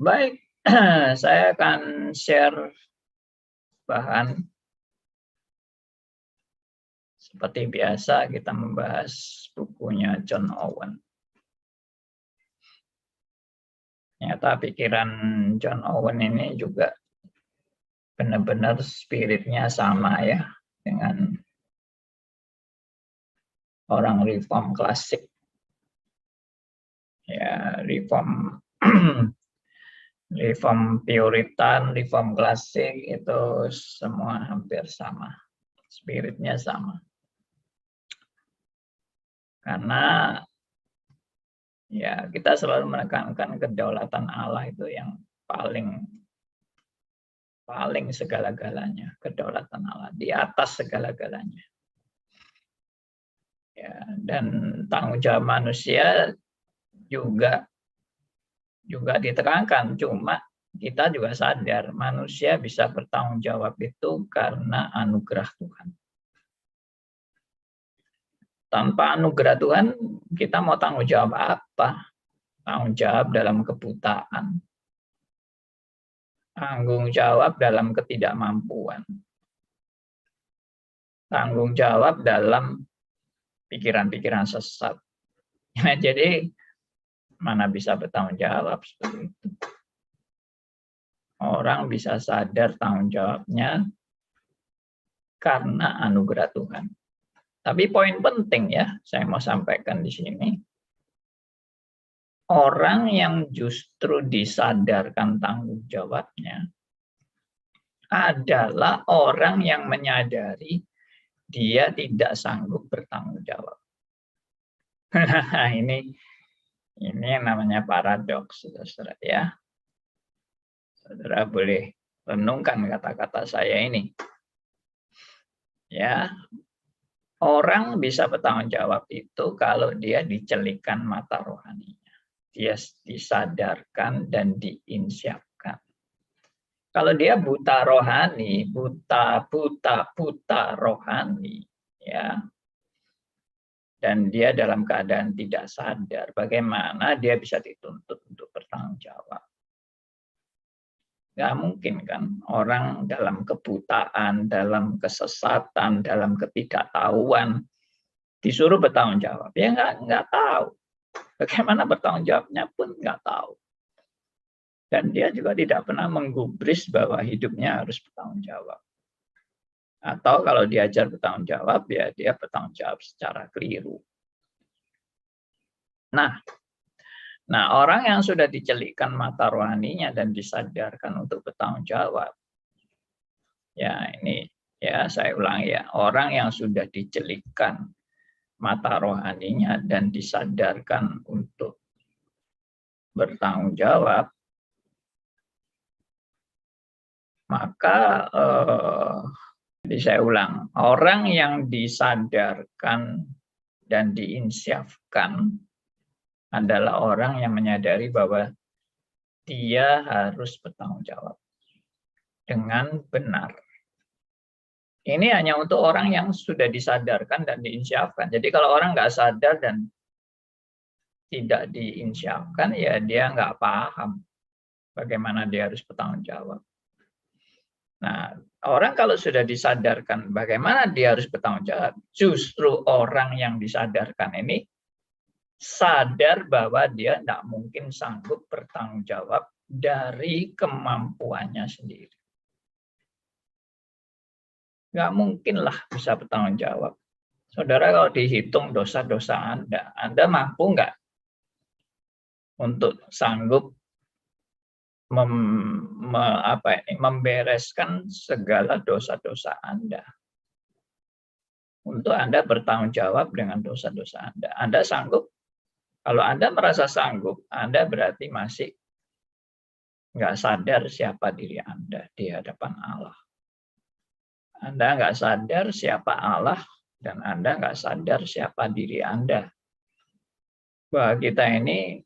Baik, saya akan share bahan seperti biasa kita membahas bukunya John Owen. Ternyata pikiran John Owen ini juga benar-benar spiritnya sama ya dengan orang reform klasik. Ya, reform reform Puritan, reform klasik itu semua hampir sama. Spiritnya sama. Karena ya kita selalu menekankan kedaulatan Allah itu yang paling segala-galanya, kedaulatan Allah di atas segala-galanya. Ya, dan tanggung jawab manusia juga ditekankan, cuma kita juga sadar manusia bisa bertanggung jawab itu karena anugerah Tuhan. Tanpa anugerah Tuhan, kita mau tanggung jawab apa? Tanggung jawab dalam kebutaan. Tanggung jawab dalam ketidakmampuan. Tanggung jawab dalam pikiran-pikiran sesat. Jadi, mana bisa bertanggung jawab seperti itu. Orang bisa sadar tanggung jawabnya karena anugerah Tuhan. Tapi poin penting ya, saya mau sampaikan di sini. Orang yang justru disadarkan tanggung jawabnya adalah orang yang menyadari dia tidak sanggup bertanggung jawab. ini yang namanya paradoks, saudara ya. Saudara boleh renungkan kata-kata saya ini. Ya, orang bisa bertanggung jawab itu kalau dia dicelikan mata rohaninya. Dia disadarkan dan diinsyafkan. Kalau dia buta rohani, buta rohani, ya, dan dia dalam keadaan tidak sadar, bagaimana dia bisa dituntut untuk bertanggung jawab? Nggak mungkin kan orang dalam kebutaan, dalam kesesatan, dalam ketidaktahuan disuruh bertanggung jawab. Ya nggak tahu. Bagaimana bertanggung jawabnya pun nggak tahu. Dan dia juga tidak pernah menggubris bahwa hidupnya harus bertanggung jawab. Atau kalau diajar bertanggung jawab, ya dia bertanggung jawab secara keliru. Nah, orang yang sudah dicelikkan mata rohaninya dan disadarkan untuk bertanggung jawab, ya ini ya saya ulangi ya, orang yang sudah dicelikkan mata rohaninya dan disadarkan untuk bertanggung jawab, maka jadi saya ulang, orang yang disadarkan dan diinsyafkan adalah orang yang menyadari bahwa dia harus bertanggung jawab dengan benar. Ini hanya untuk orang yang sudah disadarkan dan diinsyafkan. Jadi kalau orang nggak sadar dan tidak diinsyafkan, ya dia nggak paham bagaimana dia harus bertanggung jawab. Nah, orang kalau sudah disadarkan bagaimana dia harus bertanggung jawab, justru orang yang disadarkan ini sadar bahwa dia tidak mungkin sanggup bertanggung jawab dari kemampuannya sendiri. Nggak mungkinlah bisa bertanggung jawab. Saudara, kalau dihitung dosa-dosa Anda mampu nggak untuk sanggup membereskan segala dosa-dosa Anda? Untuk Anda bertanggung jawab dengan dosa-dosa Anda. Anda sanggup? Kalau Anda merasa sanggup, Anda berarti masih nggak sadar siapa diri Anda di hadapan Allah. Anda nggak sadar siapa Allah, dan Anda nggak sadar siapa diri Anda. Bahwa kita ini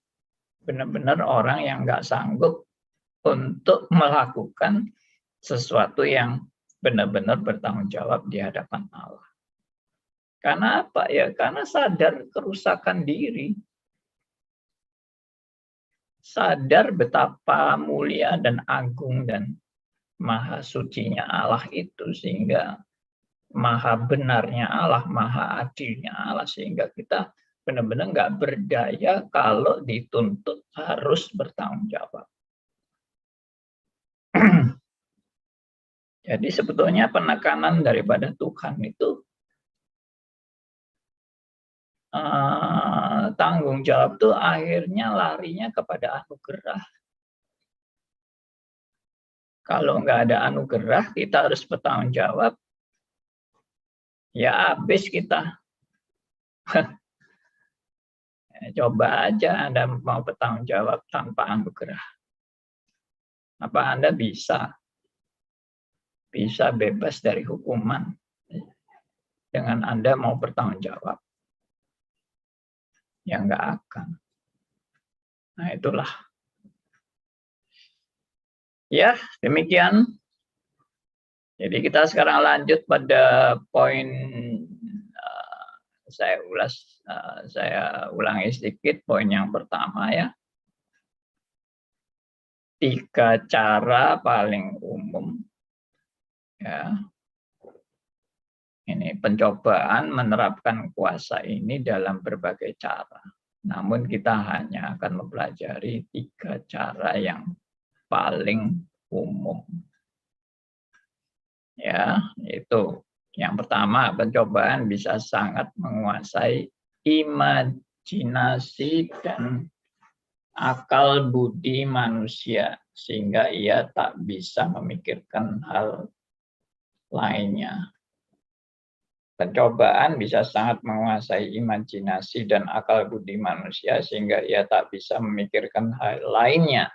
benar-benar orang yang nggak sanggup untuk melakukan sesuatu yang benar-benar bertanggung jawab di hadapan Allah. Karena apa ya? Karena sadar kerusakan diri. sadar betapa mulia dan agung dan maha sucinya Allah itu, sehingga maha benarnya Allah, maha adilnya Allah, sehingga kita benar-benar nggak berdaya kalau dituntut harus bertanggung jawab. Jadi sebetulnya penekanan daripada Tuhan itu tanggung jawab tuh akhirnya larinya kepada anugerah. Kalau nggak ada anugerah, kita harus bertanggung jawab, ya habis kita. Coba aja Anda mau bertanggung jawab tanpa anugerah. Apa Anda bisa bebas dari hukuman dengan Anda mau bertanggung jawab? Ya nggak akan. Nah itulah. Ya, demikian. Jadi kita sekarang lanjut pada poin, saya ulangi sedikit poin yang pertama ya. 3 cara paling umum ya. Ini pencobaan menerapkan kuasa ini dalam berbagai cara. Namun kita hanya akan mempelajari 3 cara yang paling umum. Ya, itu. Yang pertama, pencobaan bisa sangat menguasai imajinasi dan akal budi manusia, sehingga ia tak bisa memikirkan hal lainnya. Pencobaan bisa sangat menguasai imajinasi dan akal budi manusia, sehingga ia tak bisa memikirkan hal lainnya.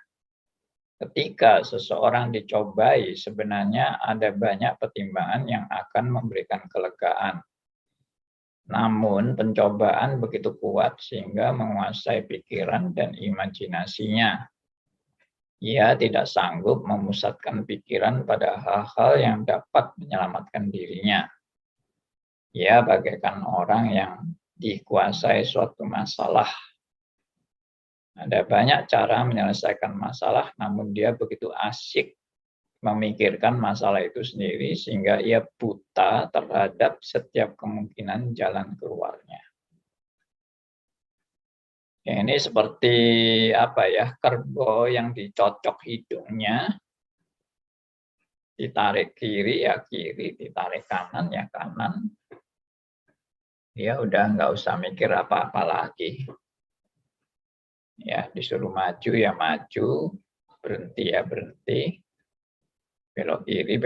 Ketika seseorang dicobai, sebenarnya ada banyak pertimbangan yang akan memberikan kelegaan. Namun, pencobaan begitu kuat sehingga menguasai pikiran dan imajinasinya. Ia tidak sanggup memusatkan pikiran pada hal-hal yang dapat menyelamatkan dirinya. Ia bagaikan orang yang dikuasai suatu masalah. Ada banyak cara menyelesaikan masalah, namun dia begitu asyik memikirkan masalah itu sendiri sehingga ia buta terhadap setiap kemungkinan jalan keluarnya. Ini seperti apa ya, kerbau yang dicocok hidungnya, ditarik kiri ya kiri, ditarik kanan ya kanan. Dia udah nggak usah mikir apa-apa lagi. Ya, disuruh maju ya maju, berhenti ya berhenti, belok kiri,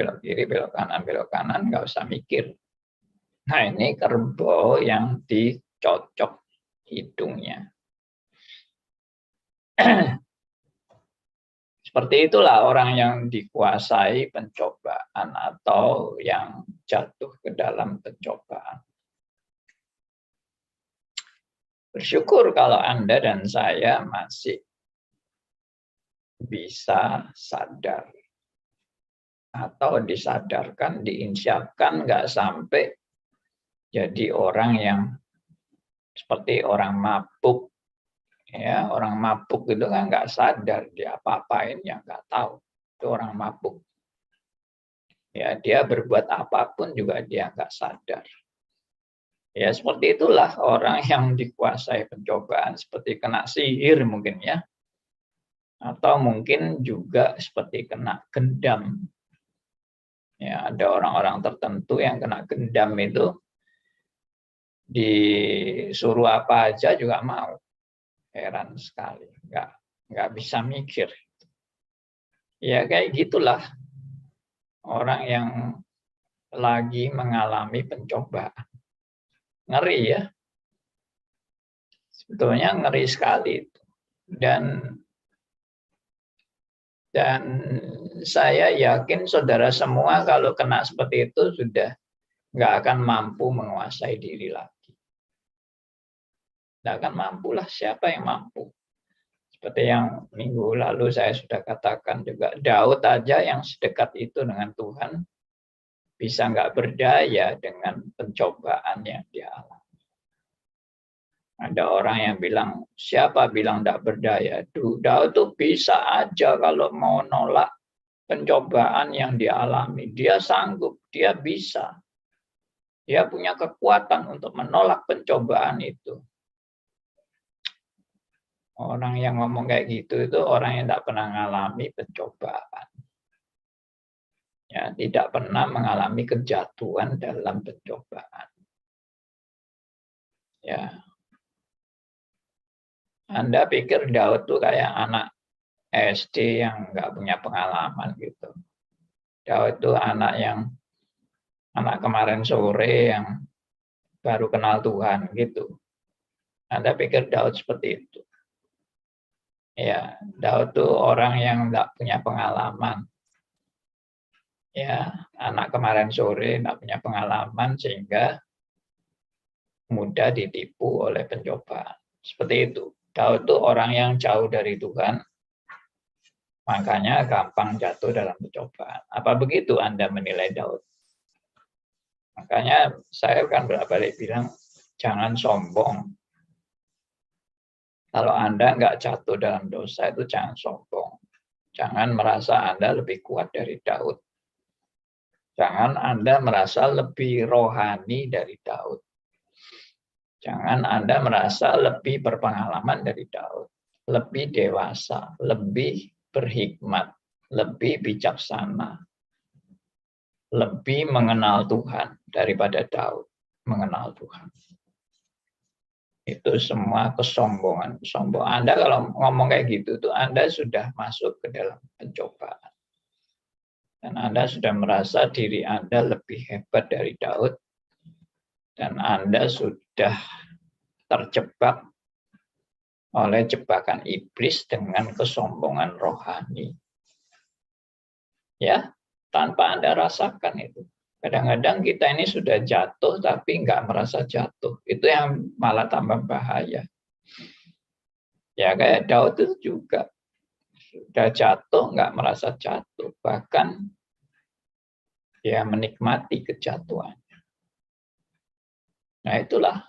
belok kanan, nggak usah mikir. Nah, ini kerbau yang dicocok hidungnya. Seperti itulah orang yang dikuasai pencobaan atau yang jatuh ke dalam pencobaan. Bersyukur kalau Anda dan saya masih bisa sadar atau disadarkan, diinsyafkan, nggak sampai jadi orang yang seperti orang mabuk. Ya, orang mabuk itu kan nggak sadar dia apa-apain yang nggak tahu. Itu orang mabuk. Ya, dia berbuat apapun juga dia nggak sadar. Ya, seperti itulah orang yang dikuasai pencobaan, seperti kena sihir mungkin ya. Atau mungkin juga seperti kena gendam. Ya, ada orang-orang tertentu yang kena gendam itu disuruh apa aja juga mau. Heran sekali, nggak bisa mikir. Ya kayak gitulah orang yang lagi mengalami pencobaan. Ngeri ya. Sebetulnya ngeri sekali. Dan saya yakin saudara semua kalau kena seperti itu sudah nggak akan mampu menguasai diri lagi. Nggak akan mampu lah, siapa yang mampu? Seperti yang minggu lalu saya sudah katakan juga, Daud aja yang sedekat itu dengan Tuhan, bisa nggak berdaya dengan pencobaan yang dia alami. Ada orang yang bilang, siapa bilang tidak berdaya? Daud itu bisa aja kalau mau nolak pencobaan yang dialami. Dia sanggup, dia bisa. Dia punya kekuatan untuk menolak pencobaan itu. Orang yang ngomong kayak gitu itu orang yang tidak pernah mengalami pencobaan. Ya, tidak pernah mengalami kejatuhan dalam pencobaan. Ya, Anda pikir Daud tuh kayak anak SD yang nggak punya pengalaman gitu. Daud itu anak kemarin sore yang baru kenal Tuhan gitu. Anda pikir Daud seperti itu? Ya, Daud tuh orang yang nggak punya pengalaman. Ya, anak kemarin sore nggak punya pengalaman sehingga mudah ditipu oleh pencobaan. Seperti itu. Daud itu orang yang jauh dari Tuhan, makanya gampang jatuh dalam pencobaan. Apa begitu Anda menilai Daud? Makanya saya kan berkali-kali bilang, jangan sombong. Kalau Anda nggak jatuh dalam dosa itu jangan sombong. Jangan merasa Anda lebih kuat dari Daud. Jangan Anda merasa lebih rohani dari Daud. Jangan Anda merasa lebih berpengalaman dari Daud, lebih dewasa, lebih berhikmat, lebih bijaksana, lebih mengenal Tuhan daripada Daud mengenal Tuhan. Itu semua kesombongan. Anda kalau ngomong kayak gitu, tuh Anda sudah masuk ke dalam pencobaan. Dan Anda sudah merasa diri Anda lebih hebat dari Daud, dan Anda sudah terjebak oleh jebakan iblis dengan kesombongan rohani. Ya, tanpa Anda rasakan itu. Kadang-kadang kita ini sudah jatuh tapi nggak merasa jatuh. Itu yang malah tambah bahaya. Ya kayak Daud itu juga. Sudah jatuh nggak merasa jatuh. Bahkan dia menikmati kejatuhan. Nah itulah.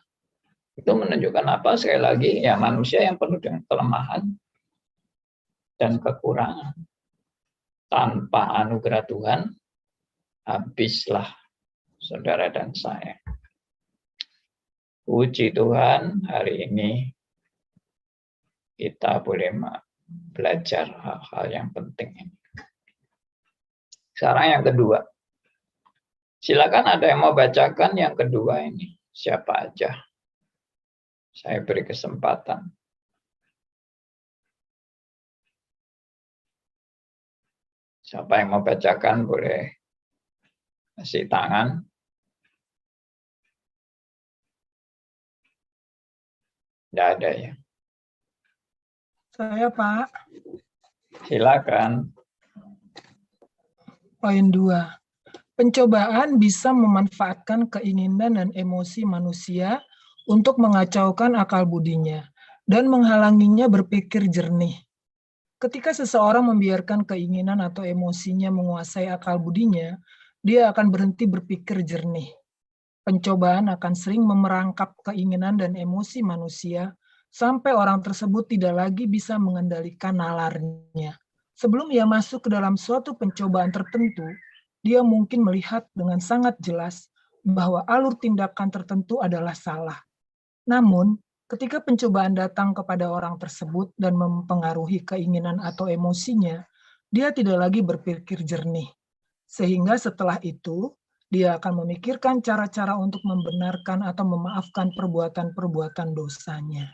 Itu menunjukkan apa? Sekali lagi, ya manusia yang penuh dengan kelemahan dan kekurangan. Tanpa anugerah Tuhan, habislah saudara dan saya. Puji Tuhan, hari ini kita boleh belajar hal-hal yang penting ini. Sekarang yang kedua. Silakan ada yang mau bacakan yang kedua ini. Siapa aja? Saya beri kesempatan. Siapa yang mau bacakan boleh kasih tangan. Tidak ada ya. Saya, Pak. Silakan. Poin 2. Pencobaan bisa memanfaatkan keinginan dan emosi manusia untuk mengacaukan akal budinya dan menghalanginya berpikir jernih. Ketika seseorang membiarkan keinginan atau emosinya menguasai akal budinya, dia akan berhenti berpikir jernih. Pencobaan akan sering memerangkap keinginan dan emosi manusia sampai orang tersebut tidak lagi bisa mengendalikan nalarnya. Sebelum ia masuk ke dalam suatu pencobaan tertentu, dia mungkin melihat dengan sangat jelas bahwa alur tindakan tertentu adalah salah. Namun, ketika pencobaan datang kepada orang tersebut dan mempengaruhi keinginan atau emosinya, dia tidak lagi berpikir jernih. Sehingga setelah itu, dia akan memikirkan cara-cara untuk membenarkan atau memaafkan perbuatan-perbuatan dosanya.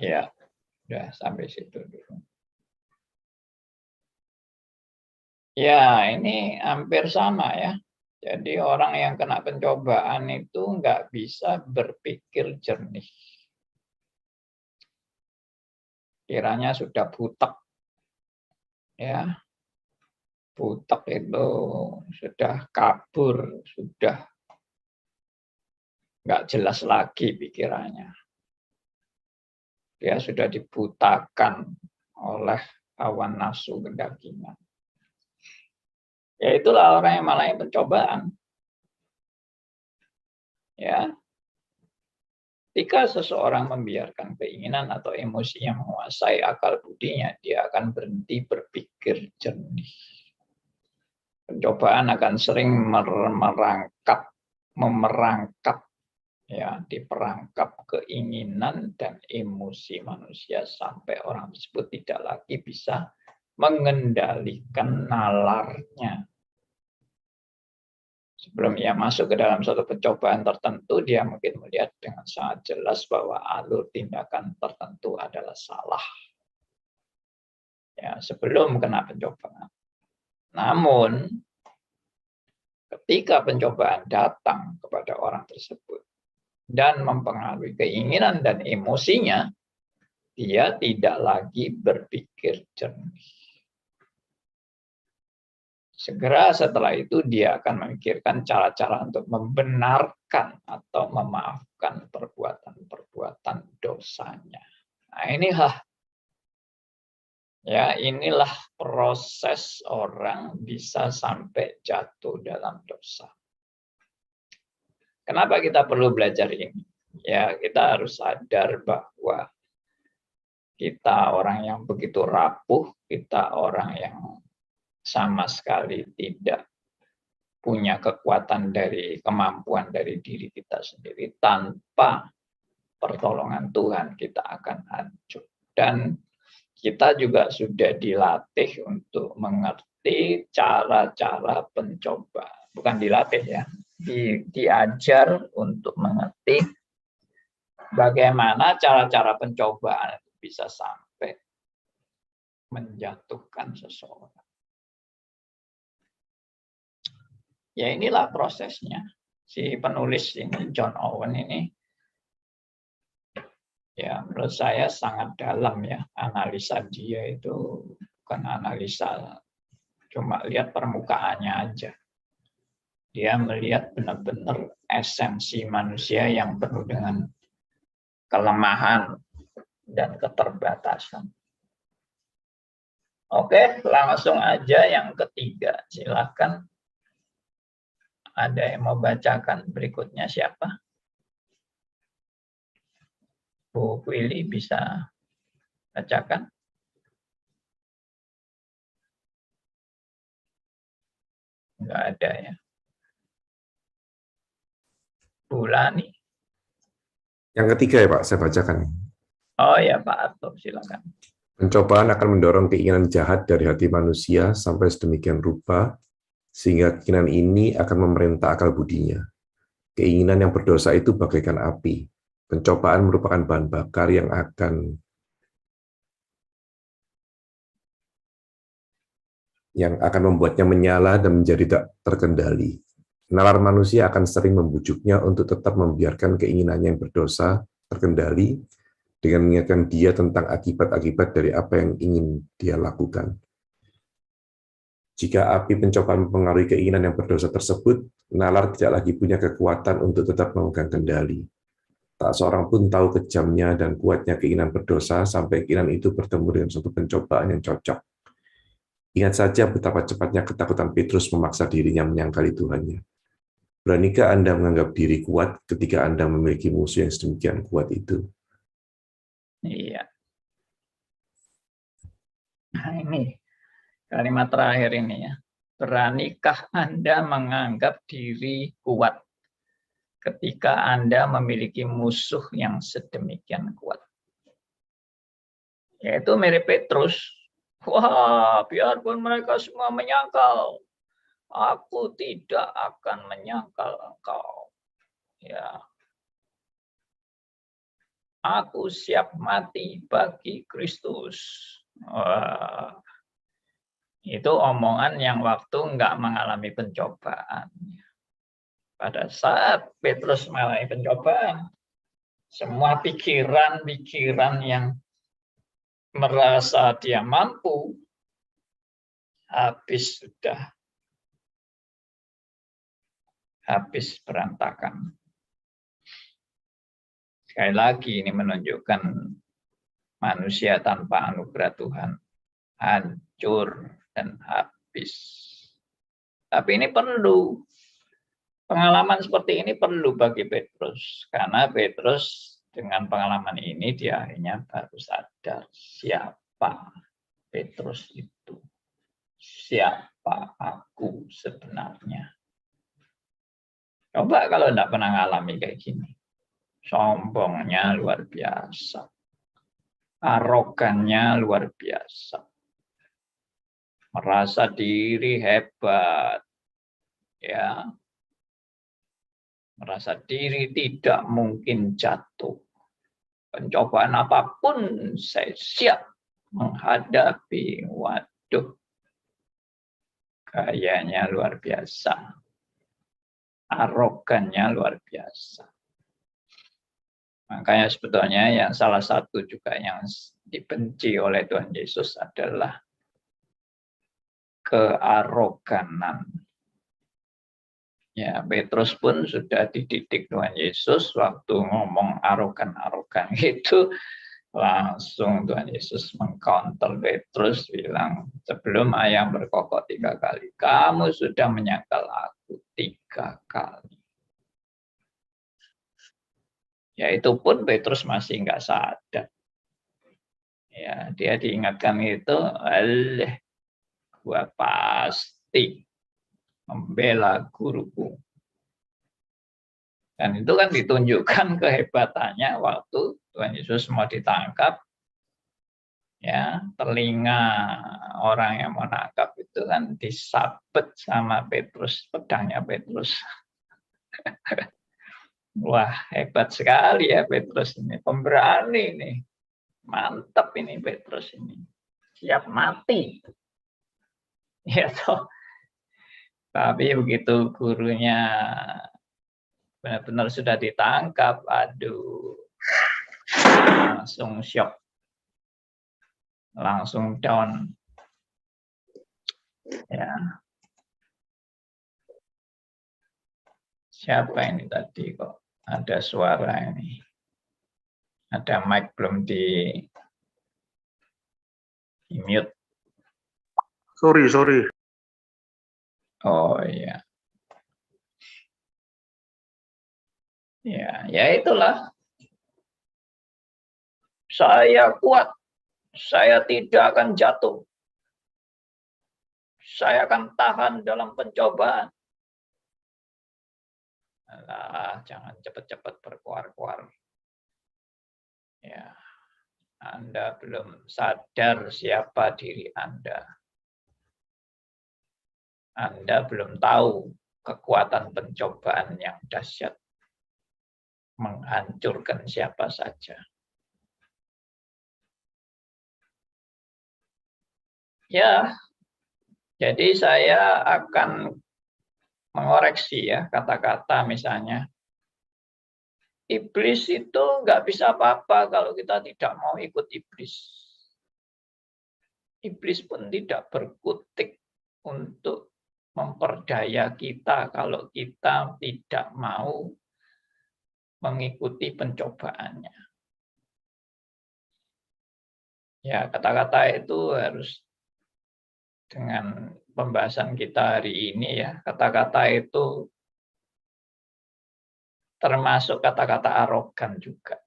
Ya, sudah sampai situ dulu. Ya, ini hampir sama ya. Jadi orang yang kena pencobaan itu nggak bisa berpikir jernih. Kiranya sudah butek. Ya, butek itu sudah kabur, sudah nggak jelas lagi pikirannya. Dia sudah dibutakan oleh hawa nafsu kedagingan. Ya itulah orang yang malah pencobaan. Ya. Ketika seseorang membiarkan keinginan atau emosi yang menguasai akal budinya, dia akan berhenti berpikir jernih. Pencobaan akan sering memerangkap, ya, diperangkap keinginan dan emosi manusia sampai orang tersebut tidak lagi bisa mengendalikan nalarnya. Sebelum ia masuk ke dalam suatu pencobaan tertentu, dia mungkin melihat dengan sangat jelas bahwa alur tindakan tertentu adalah salah. Ya, sebelum kena pencobaan. Namun, ketika pencobaan datang kepada orang tersebut dan mempengaruhi keinginan dan emosinya, dia tidak lagi berpikir jernih. Segera setelah itu dia akan memikirkan cara-cara untuk membenarkan atau memaafkan perbuatan-perbuatan dosanya. Nah, inilah proses orang bisa sampai jatuh dalam dosa. Kenapa kita perlu belajar ini? Ya, kita harus sadar bahwa kita orang yang begitu rapuh, kita orang yang sama sekali tidak punya kekuatan dari kemampuan dari diri kita sendiri. Tanpa pertolongan Tuhan kita akan hancur. Dan kita juga sudah dilatih untuk mengerti cara-cara pencobaan. Bukan dilatih ya, diajar untuk mengerti bagaimana cara-cara pencobaan itu bisa sampai menjatuhkan seseorang. Ya inilah prosesnya. Si penulis ini, John Owen ini, ya menurut saya sangat dalam ya. Analisa dia itu bukan analisa cuma lihat permukaannya aja. Dia melihat benar-benar esensi manusia yang penuh dengan kelemahan dan keterbatasan. Oke, langsung aja yang ketiga. Silakan. Ada yang mau bacakan berikutnya siapa? Bu Willy bisa bacakan? Enggak ada ya. Bu Lani. Yang ketiga ya Pak, saya bacakan. Oh ya Pak Arto, silakan. Pencobaan akan mendorong keinginan jahat dari hati manusia sampai sedemikian rupa, sehingga keinginan ini akan memerintah akal budinya. Keinginan yang berdosa itu bagaikan api. Pencobaan merupakan bahan bakar yang akan membuatnya menyala dan menjadi tak terkendali. Nalar manusia akan sering membujuknya untuk tetap membiarkan keinginannya yang berdosa terkendali dengan mengingatkan dia tentang akibat-akibat dari apa yang ingin dia lakukan. Jika api pencobaan mempengaruhi keinginan yang berdosa tersebut, nalar tidak lagi punya kekuatan untuk tetap memegang kendali. Tak seorang pun tahu kejamnya dan kuatnya keinginan berdosa sampai keinginan itu bertemu dengan suatu pencobaan yang cocok. Ingat saja betapa cepatnya ketakutan Petrus memaksa dirinya menyangkali Tuhannya. Beranikah Anda menganggap diri kuat ketika Anda memiliki musuh yang sedemikian kuat itu? Iya. Nah, ini kalimat terakhir ini ya. Beranikah Anda menganggap diri kuat ketika Anda memiliki musuh yang sedemikian kuat? Yaitu mirip Petrus. Wah, biarpun mereka semua menyangkal, aku tidak akan menyangkal engkau. Ya. Aku siap mati bagi Kristus. Wah. Itu omongan yang waktu nggak mengalami pencobaan. Pada saat Petrus mengalami pencobaan, semua pikiran-pikiran yang merasa dia mampu, habis berantakan. Sekali lagi ini menunjukkan manusia tanpa anugerah Tuhan hancur dan habis. Tapi ini perlu. Pengalaman seperti ini perlu bagi Petrus. Karena Petrus dengan pengalaman ini dia akhirnya baru sadar siapa Petrus itu. Siapa aku sebenarnya. Coba kalau tidak pernah ngalami kayak gini. Sombongnya luar biasa. Arogannya luar biasa. Merasa diri hebat. Ya. Merasa diri tidak mungkin jatuh. Pencobaan apapun saya siap menghadapi. Waduh. Gayanya luar biasa. Arogannya luar biasa. Makanya sebetulnya yang salah satu juga yang dibenci oleh Tuhan Yesus adalah kearoganan. Ya, Petrus pun sudah dididik Tuhan Yesus waktu ngomong arogan-arogan gitu. Langsung Tuhan Yesus mengcounter Petrus bilang, sebelum ayam berkokok 3 kali, kamu sudah menyangkal aku 3 kali. Ya itu pun Petrus masih nggak sadar. Ya, dia diingatkan itu, gua pasti membela guruku. Dan itu kan ditunjukkan kehebatannya waktu Tuhan Yesus mau ditangkap. Ya, telinga orang yang mau nangkap itu kan disabet sama Petrus, pedangnya Petrus. Wah, hebat sekali ya Petrus ini, pemberani nih. Mantap ini Petrus ini. Siap mati. Ya toh. Tapi begitu gurunya benar-benar sudah ditangkap, aduh. Langsung shock. Langsung down. Ya. Siapa ini tadi kok ada suara ini? Ada mic belum di mute. Sorry. Oh iya. Ya itulah. Saya kuat. Saya tidak akan jatuh. Saya akan tahan dalam pencobaan. Alah, jangan cepat-cepat berkuar-kuar. Ya, Anda belum sadar siapa diri Anda. Anda belum tahu kekuatan pencobaan yang dahsyat. Menghancurkan siapa saja. Ya, jadi saya akan mengoreksi ya kata-kata misalnya. Iblis itu nggak bisa apa-apa kalau kita tidak mau ikut iblis. Iblis pun tidak berkutik untuk memperdaya kita kalau kita tidak mau mengikuti pencobaannya. Ya, kata-kata itu harus dengan pembahasan kita hari ini ya, kata-kata itu termasuk kata-kata arogan juga.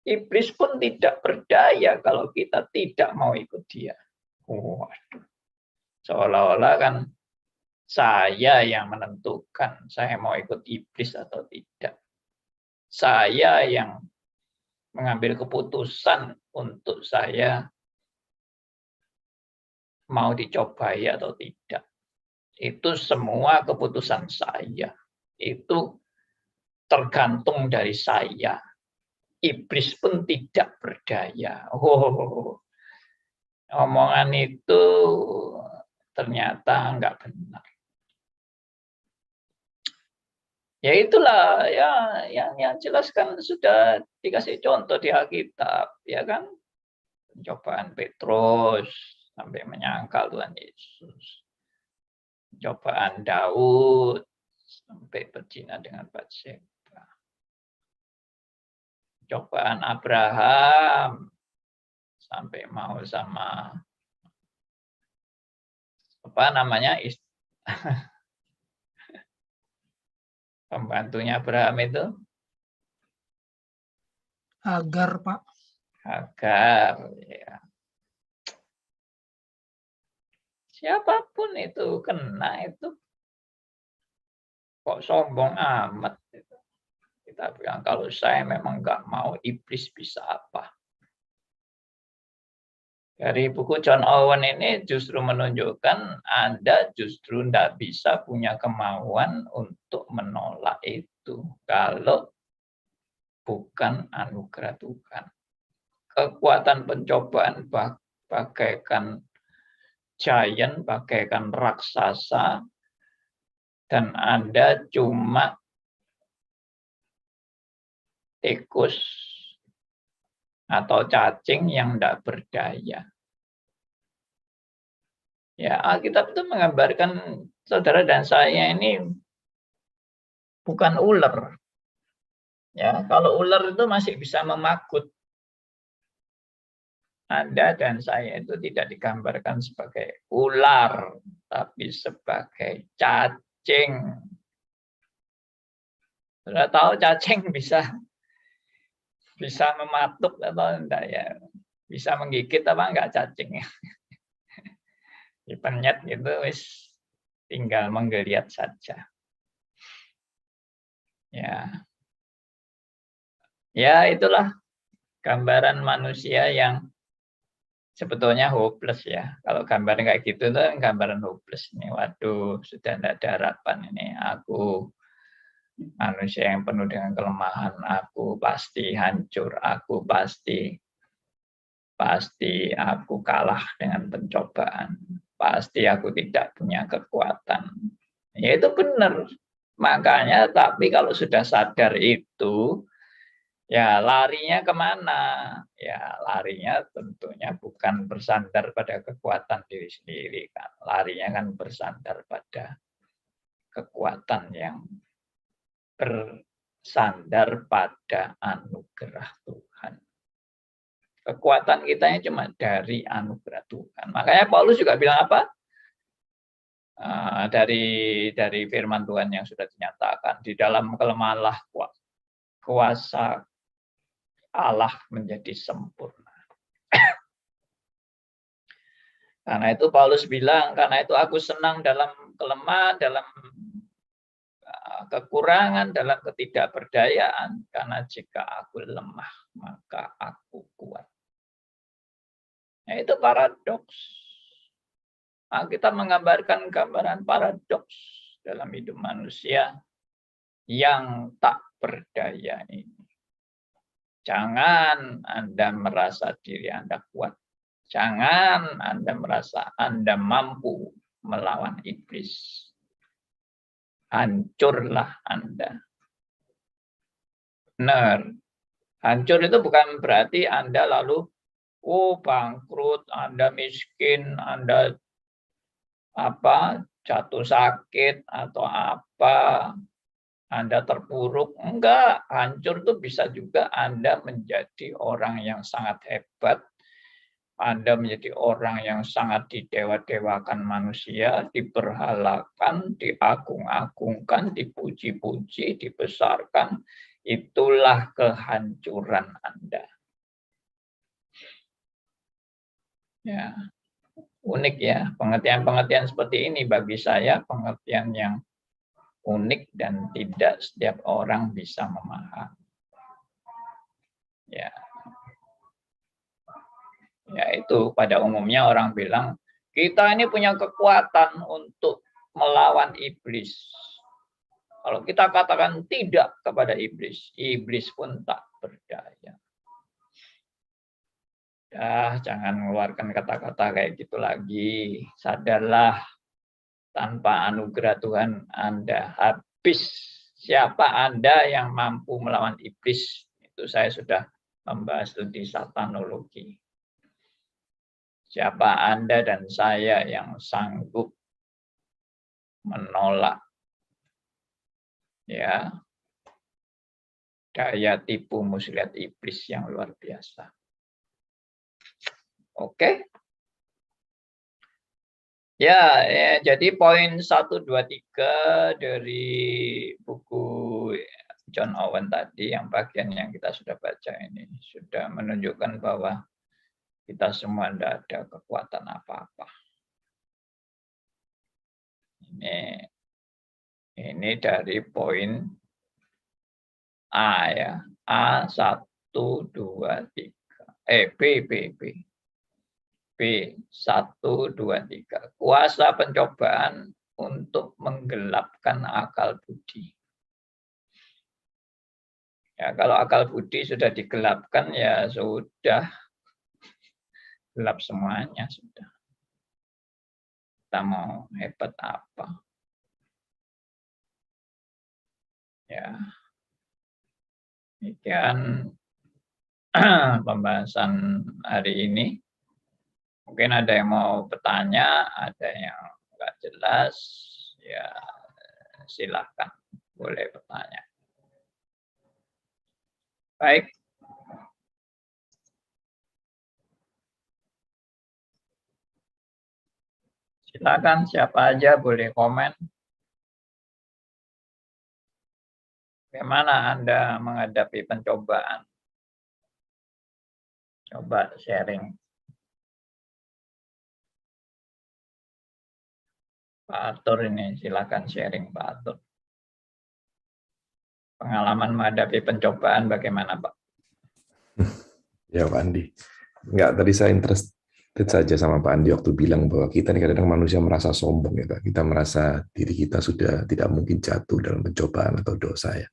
Iblis pun tidak berdaya kalau kita tidak mau ikut dia. Waduh. Seolah-olah kan saya yang menentukan saya mau ikut iblis atau tidak. Saya yang mengambil keputusan untuk saya mau dicobai atau tidak. Itu semua keputusan saya. Itu tergantung dari saya. Iblis pun tidak berdaya. Omongan itu ternyata enggak benar. Ya itulah ya yang jelas kan sudah dikasih contoh di Alkitab, ya kan? Pencobaan Petrus sampai menyangkal Tuhan Yesus. Cobaan Daud sampai berzina dengan Batseba. Cobaan Abraham sampai mau sama apa namanya pembantunya Abraham itu Hagar, Pak. Hagar, ya. Siapapun itu kena itu, kok sombong amat. Gitu. Kita bilang kalau saya memang nggak mau, iblis bisa apa? Dari buku John Owen ini justru menunjukkan Anda justru tidak bisa punya kemauan untuk menolak itu kalau bukan anugerah Tuhan. Kekuatan pencobaan bagaikan giant, bagaikan raksasa, dan Anda cuma tikus atau cacing yang tidak berdaya. Ya, Alkitab itu menggambarkan saudara dan saya ini bukan ular. Ya, kalau ular itu masih bisa memakut. Anda dan saya itu tidak digambarkan sebagai ular, tapi sebagai cacing. Sudah tahu cacing bisa mematuk atau enggak ya? Bisa menggigit apa enggak cacing? Dipenyet gitu, wis tinggal menggeliat saja. Ya, itulah gambaran manusia yang sebetulnya hopeless ya. Kalau gambaran kayak gitu tuh gambaran hopeless nih. Waduh, sudah tidak ada harapan ini. Aku manusia yang penuh dengan kelemahan. Aku pasti hancur. Aku pasti aku kalah dengan pencobaan. Pasti aku tidak punya kekuatan. Ya itu benar. Makanya tapi kalau sudah sadar itu, ya larinya kemana? Ya larinya tentunya bukan bersandar pada kekuatan diri sendiri kan. Larinya kan bersandar pada kekuatan yang bersandar pada anugerah Tuhan. Kekuatan kita cuma dari anugerah Tuhan. Makanya Paulus juga bilang apa? Dari firman Tuhan yang sudah dinyatakan, di dalam kelemahanlah kuasa Allah menjadi sempurna. Karena itu Paulus bilang, karena itu aku senang dalam kelemahan, dalam kekurangan, dalam ketidakberdayaan, karena jika aku lemah, maka aku kuat. Nah, itu paradoks. Nah, kita menggambarkan gambaran paradoks dalam hidup manusia yang tak berdaya ini. Jangan Anda merasa diri Anda kuat. Jangan Anda merasa Anda mampu melawan iblis. Hancurlah Anda. Benar. Hancur itu bukan berarti Anda lalu bangkrut, Anda miskin, Anda jatuh sakit atau Anda terpuruk. Enggak, hancur itu bisa juga Anda menjadi orang yang sangat hebat. Anda menjadi orang yang sangat didewa-dewakan manusia, diberhalakan, diagung-agungkan, dipuji-puji, dibesarkan. Itulah kehancuran Anda. Ya, unik ya, pengertian-pengertian seperti ini bagi saya pengertian yang unik dan tidak setiap orang bisa memahami. Ya itu pada umumnya orang bilang kita ini punya kekuatan untuk melawan iblis. Kalau kita katakan tidak kepada iblis, iblis pun tak berdaya. Jangan mengeluarkan kata-kata kayak gitu lagi. Sadarlah, tanpa anugerah Tuhan Anda habis. Siapa Anda yang mampu melawan iblis? Itu saya sudah membahas itu di satanologi. Siapa Anda dan saya yang sanggup menolak daya tipu muslihat iblis yang luar biasa. Oke. Ya, jadi poin 1, 2, 3 dari buku John Owen tadi, yang bagian yang kita sudah baca ini, sudah menunjukkan bahwa kita semua tidak ada kekuatan apa-apa. Ini dari poin A ya. A 1, 2, 3. B 1, 2, 3. Kuasa pencobaan untuk menggelapkan akal budi. Ya, kalau akal budi sudah digelapkan, ya sudah gelap semuanya sudah. Kita mau hebat apa? Ya, demikian pembahasan hari ini. Mungkin ada yang mau bertanya, ada yang nggak jelas, ya silahkan, boleh bertanya. Baik. Silakan, siapa aja boleh komen. Bagaimana Anda menghadapi pencobaan? Coba sharing. Pak Arthur ini, silakan sharing Pak Arthur. Pengalaman menghadapi pencobaan bagaimana Pak? Ya Pak Andi. Enggak, tadi saya interested saja sama Pak Andi waktu bilang bahwa kita nih kadang-kadang manusia merasa sombong ya Pak. Kita merasa diri kita sudah tidak mungkin jatuh dalam pencobaan atau dosa ya.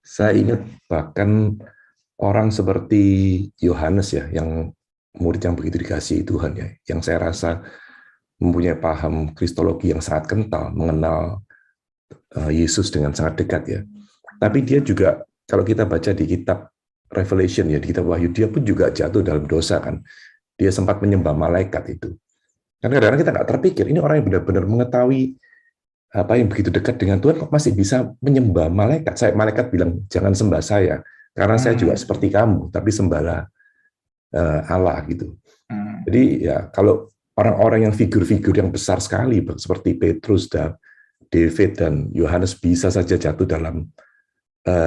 Saya ingat bahkan orang seperti Yohanes ya, yang murid yang begitu dikasihi Tuhan ya, yang saya rasa mempunyai paham kristologi yang sangat kental, mengenal Yesus dengan sangat dekat ya. Tapi dia juga, kalau kita baca di kitab Revelation ya, di kitab Wahyu, dia pun juga jatuh dalam dosa kan. Dia sempat menyembah malaikat itu. Karena kadang-kadang kita nggak terpikir, ini orang yang benar-benar mengetahui apa yang begitu dekat dengan Tuhan, kok masih bisa menyembah malaikat. Malaikat bilang, jangan sembah saya, karena saya juga seperti kamu, tapi sembahlah Allah gitu. Jadi ya kalau orang-orang yang figur-figur yang besar sekali seperti Petrus dan David dan Yohanes bisa saja jatuh dalam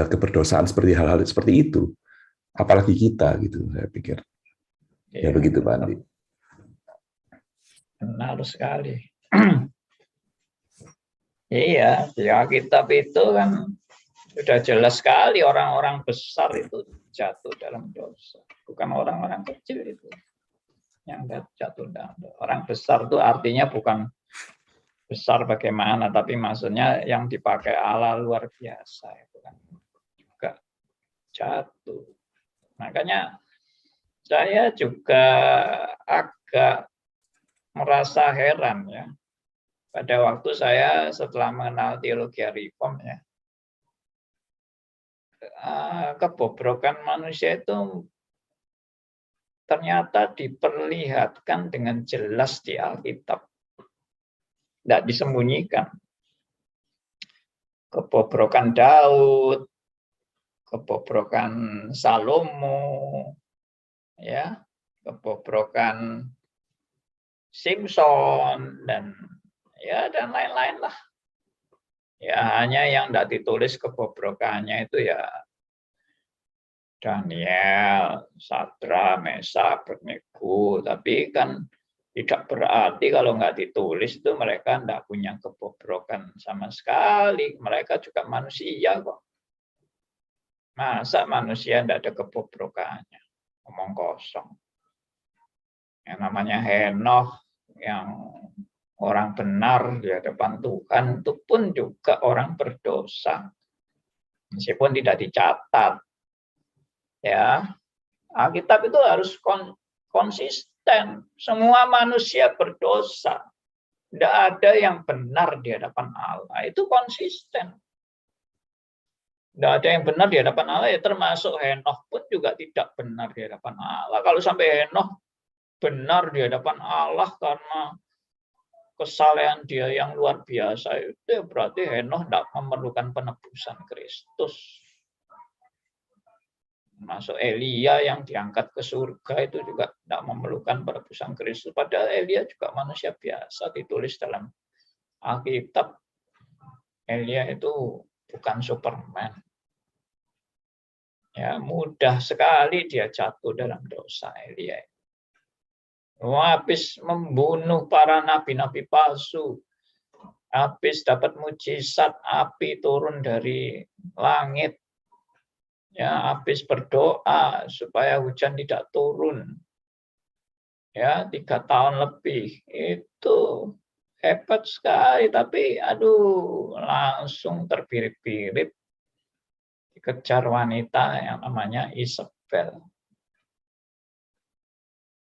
keberdosaan seperti hal-hal seperti itu, apalagi kita gitu, saya pikir. Ya begitu Pak Andi. Benar sekali. Iya, di Alkitab itu kan sudah jelas sekali orang-orang besar itu jatuh dalam dosa. Bukan orang-orang kecil itu yang jatuh dalam dosa. Orang besar itu artinya bukan besar bagaimana, tapi maksudnya yang dipakai Allah luar biasa itu kan juga jatuh. Makanya saya juga agak merasa heran ya. Pada waktu saya setelah mengenal teologi reform ya, kebobrokan manusia itu ternyata diperlihatkan dengan jelas di Alkitab. Tidak disembunyikan. Kebobrokan Daud, kebobrokan Salomo, ya, kebobrokan Simpson dan lain-lain lah. Ya hanya yang tidak ditulis kebobrokannya itu ya Daniel, Sadra, Mesa, Abednego, tapi kan tidak berarti kalau nggak ditulis itu mereka tidak punya kebobrokan sama sekali. Mereka juga manusia kok. Masa manusia tidak ada kebobrokannya? Omong kosong. Yang namanya Henokh, yang orang benar di hadapan Tuhan, itu pun juga orang berdosa. Meskipun tidak dicatat. Ya, Alkitab itu harus konsisten. Semua manusia berdosa. Tidak ada yang benar di hadapan Allah. Itu konsisten. Tidak ada yang benar di hadapan Allah, ya termasuk Henokh pun juga tidak benar di hadapan Allah. Kalau sampai Henokh benar di hadapan Allah karena kesalehan dia yang luar biasa, itu berarti Henokh tidak memerlukan penebusan Kristus. Masuk Elia yang diangkat ke surga itu juga tidak memerlukan penebusan Kristus. Padahal Elia juga manusia biasa, ditulis dalam Alkitab. Elia itu bukan Superman. Ya, mudah sekali dia jatuh dalam dosa, Elia. Habis membunuh para nabi-nabi palsu, habis dapat mujizat api turun dari langit, ya, habis berdoa supaya hujan tidak turun, ya, 3 tahun lebih, itu hebat sekali. Tapi aduh, langsung terbirit-birit dikejar wanita yang namanya Isabel.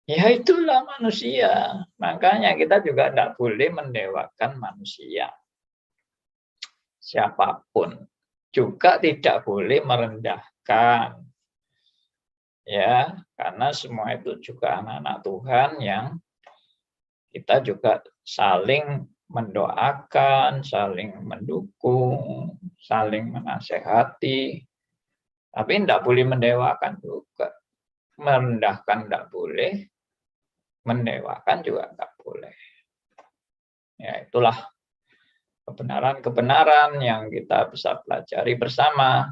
Ya itulah manusia. Makanya kita juga tidak boleh mendewakan manusia. Siapapun. Juga tidak boleh merendahkan. Ya, karena semua itu juga anak-anak Tuhan yang kita juga saling mendoakan, saling mendukung, saling menasehati. Tapi tidak boleh mendewakan juga. Merendahkan tidak boleh, mendewakan juga nggak boleh. Ya, itulah kebenaran-kebenaran yang kita bisa pelajari bersama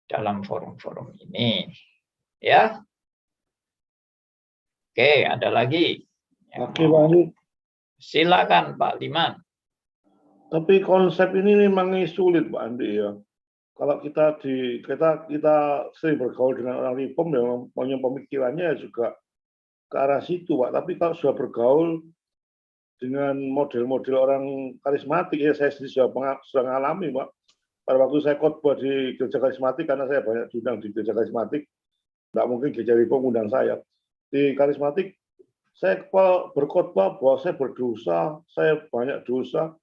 dalam forum-forum ini. Ya. Oke, ada lagi. Oke, Pak Andi. Silakan Pak Liman. Tapi konsep ini memang sulit, Pak Andi ya. Kalau kita sering bergaul dengan orang reform yang punya pemikirannya juga ke arah situ, Pak. Tapi kalau sudah bergaul dengan model-model orang karismatik, ya saya sendiri sudah mengalami, Pak. Pada waktu saya khotbah di gereja karismatik, karena saya banyak diundang di gereja karismatik, nggak mungkin gereja reform undang saya. Di karismatik, saya berkhotbah bahwa saya berdosa, saya banyak dosa.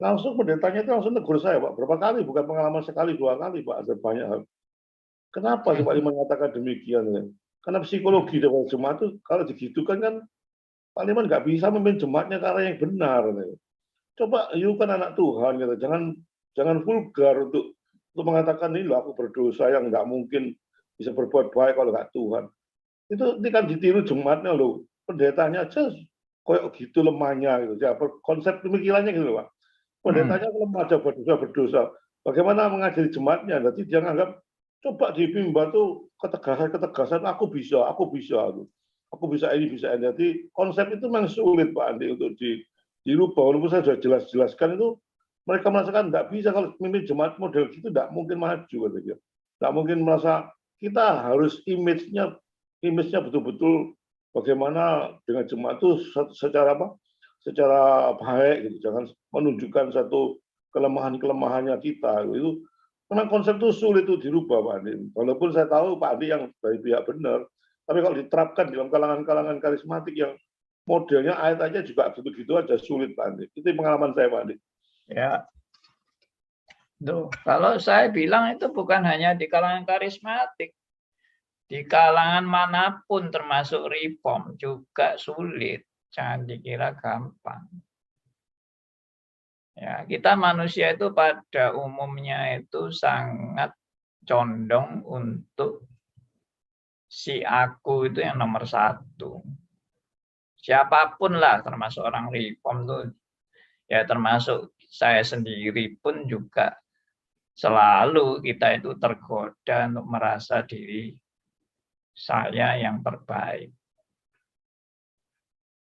Langsung pendetanya itu langsung tegur saya, Pak. Berapa kali, bukan pengalaman sekali, 2 kali, Pak. Ada banyak hal. Kenapa sih Pak Liman mengatakan demikian? Ya? Karena psikologi dari jemaat itu kalau digitukan kan Pak Liman nggak bisa memimpin jemaatnya ke arah yang benar. Ya. Coba, you kan anak Tuhan, gitu. Jangan vulgar untuk mengatakan ini loh aku berdosa yang nggak mungkin bisa berbuat baik kalau nggak Tuhan. Ini kan ditiru jemaatnya loh. Pendetanya aja kayak gitu lemahnya gitu. Ya, konsep pemikirannya gitu loh, Pak. Pendetanya lemah aja berdosa. Bagaimana mengajari jemaatnya? Nanti dia nganggap coba di mimbar tuh ketegasan, aku bisa ini, bisa ini. Jadi konsep itu memang sulit Pak Andi untuk dirubah. Walaupun saya sudah jelaskan itu, mereka merasakan tidak bisa kalau memimpin jemaat model gitu, tidak mungkin maju katanya. Tidak mungkin merasa kita harus image-nya betul-betul bagaimana dengan jemaat itu secara baik gitu. Jangan menunjukkan satu kelemahannya kita. Itu memang konsep itu sulit itu dirubah, Pak Andi. Walaupun saya tahu Pak Andi yang dari pihak benar, tapi kalau diterapkan dalam kalangan karismatik yang modelnya ayat aja juga gitu-gitu aja sulit, Pak Andi. Itu pengalaman saya, Pak Andi. Ya. Duh, kalau saya bilang itu bukan hanya di kalangan karismatik, di kalangan manapun termasuk reform juga sulit. Jangan dikira gampang. Ya, kita manusia itu pada umumnya itu sangat condong untuk si aku itu yang nomor 1. Siapapun lah, termasuk orang reform tuh, ya termasuk saya sendiri pun juga selalu kita itu tergoda untuk merasa diri saya yang terbaik.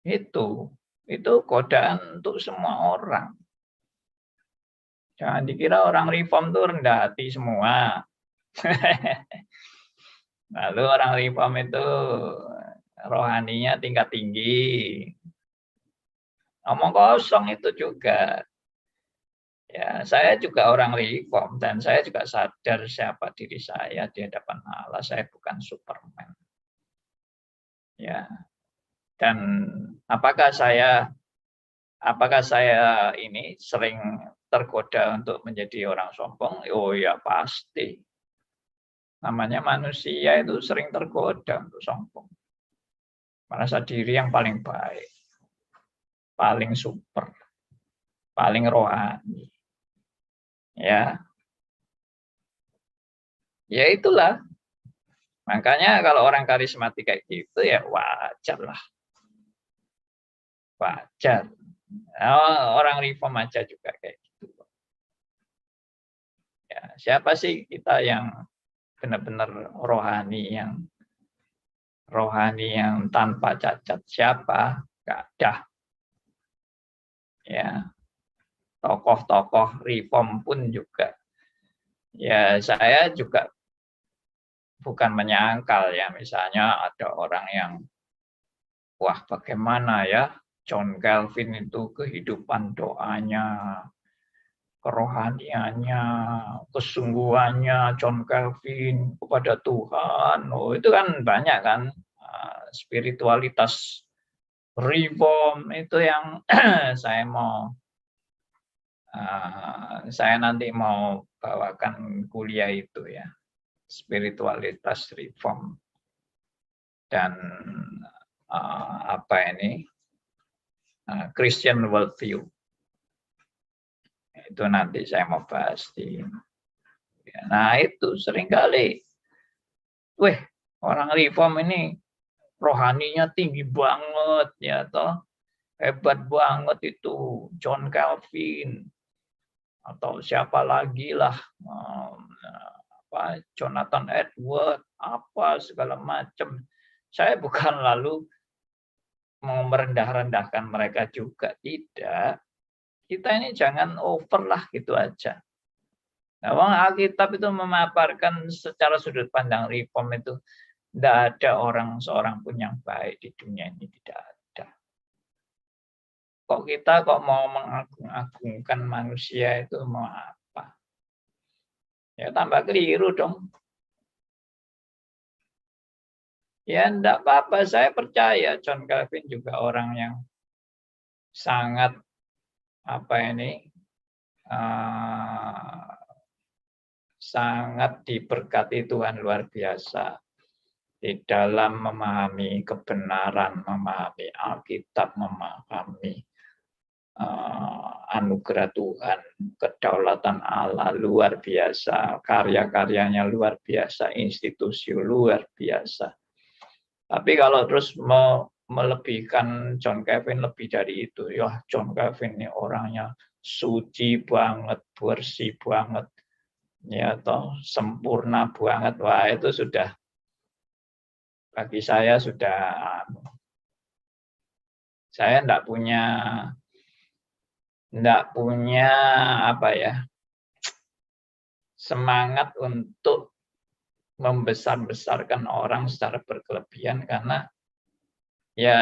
Itu godaan untuk semua orang. Jangan dikira orang reform itu rendah hati semua. Lalu orang reform itu rohaninya tingkat tinggi. Omong kosong itu juga. Ya, saya juga orang reform dan saya juga sadar siapa diri saya di hadapan Allah. Saya bukan Superman. Ya. Dan apakah saya ini sering tergoda untuk menjadi orang sombong? Oh ya pasti. Namanya manusia itu sering tergoda untuk sombong. Merasa diri yang paling baik, paling super, paling rohani. Ya. Ya itulah. Makanya kalau orang karismatik kayak gitu ya wajar lah. Wajar. Orang reform aja juga kayak gitu. Ya, siapa sih kita yang benar-benar rohani yang tanpa cacat siapa? Nggak ada. Ya, tokoh-tokoh reform pun juga. Ya, saya juga bukan menyangkal ya, misalnya ada orang yang, wah bagaimana ya, John Calvin itu kehidupan doanya, kerohaniannya, kesungguhannya John Calvin kepada Tuhan. Oh, itu kan banyak kan spiritualitas reform itu yang saya nanti mau bawakan kuliah itu ya, spiritualitas reform dan Christian worldview. Itu nanti saya mau bahas di. Nah itu seringkali, orang reform ini rohaninya tinggi banget ya toh, hebat banget itu John Calvin atau siapa lagi lah, Jonathan Edwards, apa segala macam. Saya bukan lalu mau merendah-rendahkan mereka juga, tidak. Kita ini jangan over lah gitu aja. Nah, Alkitab itu memaparkan secara sudut pandang reform itu tidak ada seorang pun yang baik di dunia ini, tidak ada. Kok kita mau mengagung-agungkan manusia itu mau apa? Ya tambah keliru dong. Ya enggak apa-apa, saya percaya John Calvin juga orang yang sangat sangat diberkati Tuhan luar biasa di dalam memahami kebenaran, memahami Alkitab, memahami anugerah Tuhan, kedaulatan Allah luar biasa, karya-karyanya luar biasa, institusi luar biasa. Tapi kalau terus melebihkan John Calvin lebih dari itu, ya John Calvin ini orangnya suci banget, bersih banget, ya toh sempurna banget. Wah itu sudah, bagi saya sudah, saya enggak punya semangat untuk membesar-besarkan orang secara berkelebihan, karena ya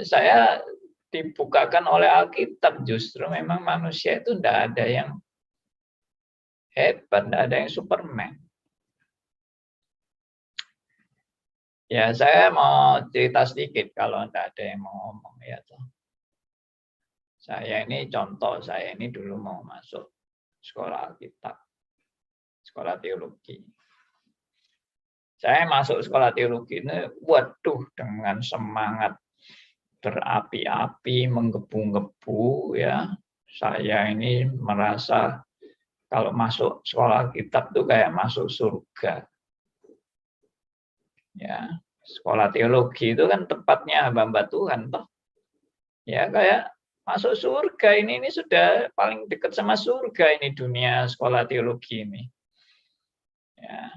saya dibukakan oleh Alkitab justru memang manusia itu tidak ada yang hebat, tidak ada yang Superman. Ya saya mau cerita sedikit kalau tidak ada yang mau ngomong ya toh. Saya ini contoh, saya ini dulu mau masuk sekolah Alkitab, sekolah teologi. Saya masuk sekolah teologi ini, waduh, dengan semangat berapi-api, menggebu-gebu ya. Saya ini merasa kalau masuk sekolah Alkitab itu kayak masuk surga. Ya, sekolah teologi itu kan tempatnya hamba Tuhan toh. Ya kayak masuk surga, ini sudah paling dekat sama surga ini dunia sekolah teologi ini. Ya.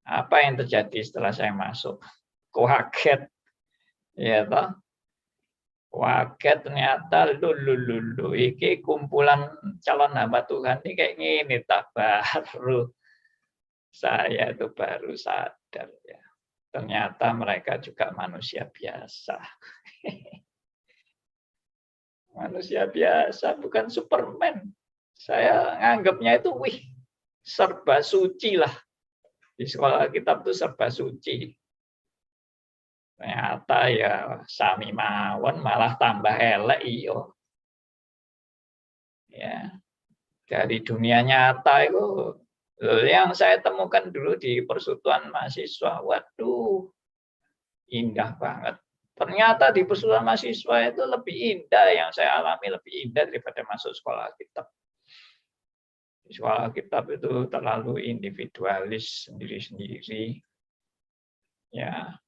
Apa yang terjadi setelah saya masuk? Kaget, ya toh. Kaget ternyata lulu, iki kumpulan calon hamba Tuhan ini kayak gini, tak baru saya itu baru sadar ya. Ternyata mereka juga manusia biasa. Manusia biasa, bukan Superman. Saya nganggapnya itu, serba suci lah. Di sekolah Alkitab itu serba suci. Ternyata ya sami mawon malah tambah elek iyo. Ya. Dari dunia nyata itu yang saya temukan dulu di persekutuan mahasiswa, waduh, indah banget. Ternyata di persekutuan mahasiswa itu lebih indah, yang saya alami lebih indah daripada masuk sekolah Alkitab. Di sekolah Alkitab itu terlalu individualis, sendiri-sendiri. Ya,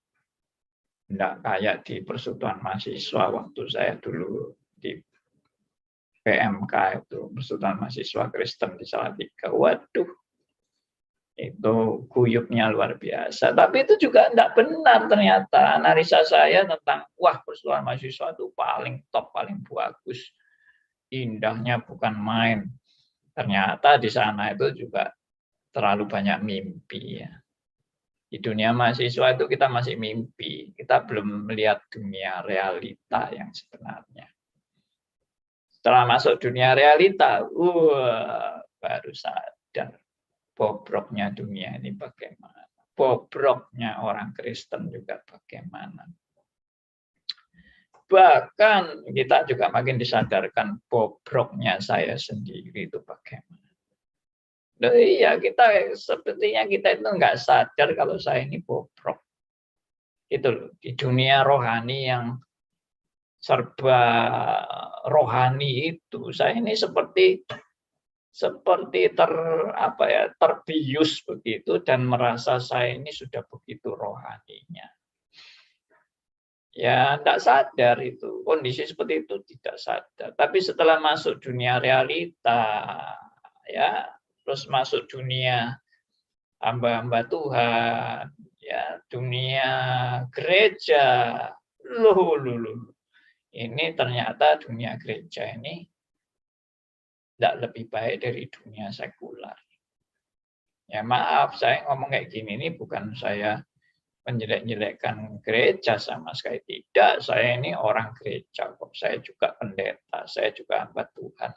enggak kayak di persekutuan mahasiswa waktu saya dulu di PMK itu, persekutuan mahasiswa Kristen di Salatiga. Waduh, Itu guyupnya luar biasa. Tapi itu juga tidak benar ternyata. Analisa saya tentang, wah persoalan mahasiswa itu paling top, paling bagus. Indahnya bukan main. Ternyata di sana itu juga terlalu banyak mimpi. Ya. Di dunia mahasiswa itu kita masih mimpi. Kita belum melihat dunia realita yang sebenarnya. Setelah masuk dunia realita, baru sadar. Bobroknya dunia ini bagaimana. Bobroknya orang Kristen juga bagaimana. Bahkan kita juga makin disadarkan bobroknya saya sendiri itu bagaimana. Loh, iya, sepertinya kita itu nggak sadar kalau saya ini bobrok. Itu loh, di dunia rohani yang serba rohani itu, saya ini seperti terbius begitu dan merasa saya ini sudah begitu rohaninya. Ya, tidak sadar itu. Kondisi seperti itu tidak sadar. Tapi setelah masuk dunia realita, ya, terus masuk dunia hamba-hamba Tuhan, ya, dunia gereja. Loh. Ini ternyata dunia gereja ini tidak lebih baik dari dunia sekular. Ya maaf, saya ngomong kayak gini ini bukan saya menjelek-jelekkan gereja sama sekali tidak. Saya ini orang gereja kok. Saya juga pendeta, saya juga hamba Tuhan.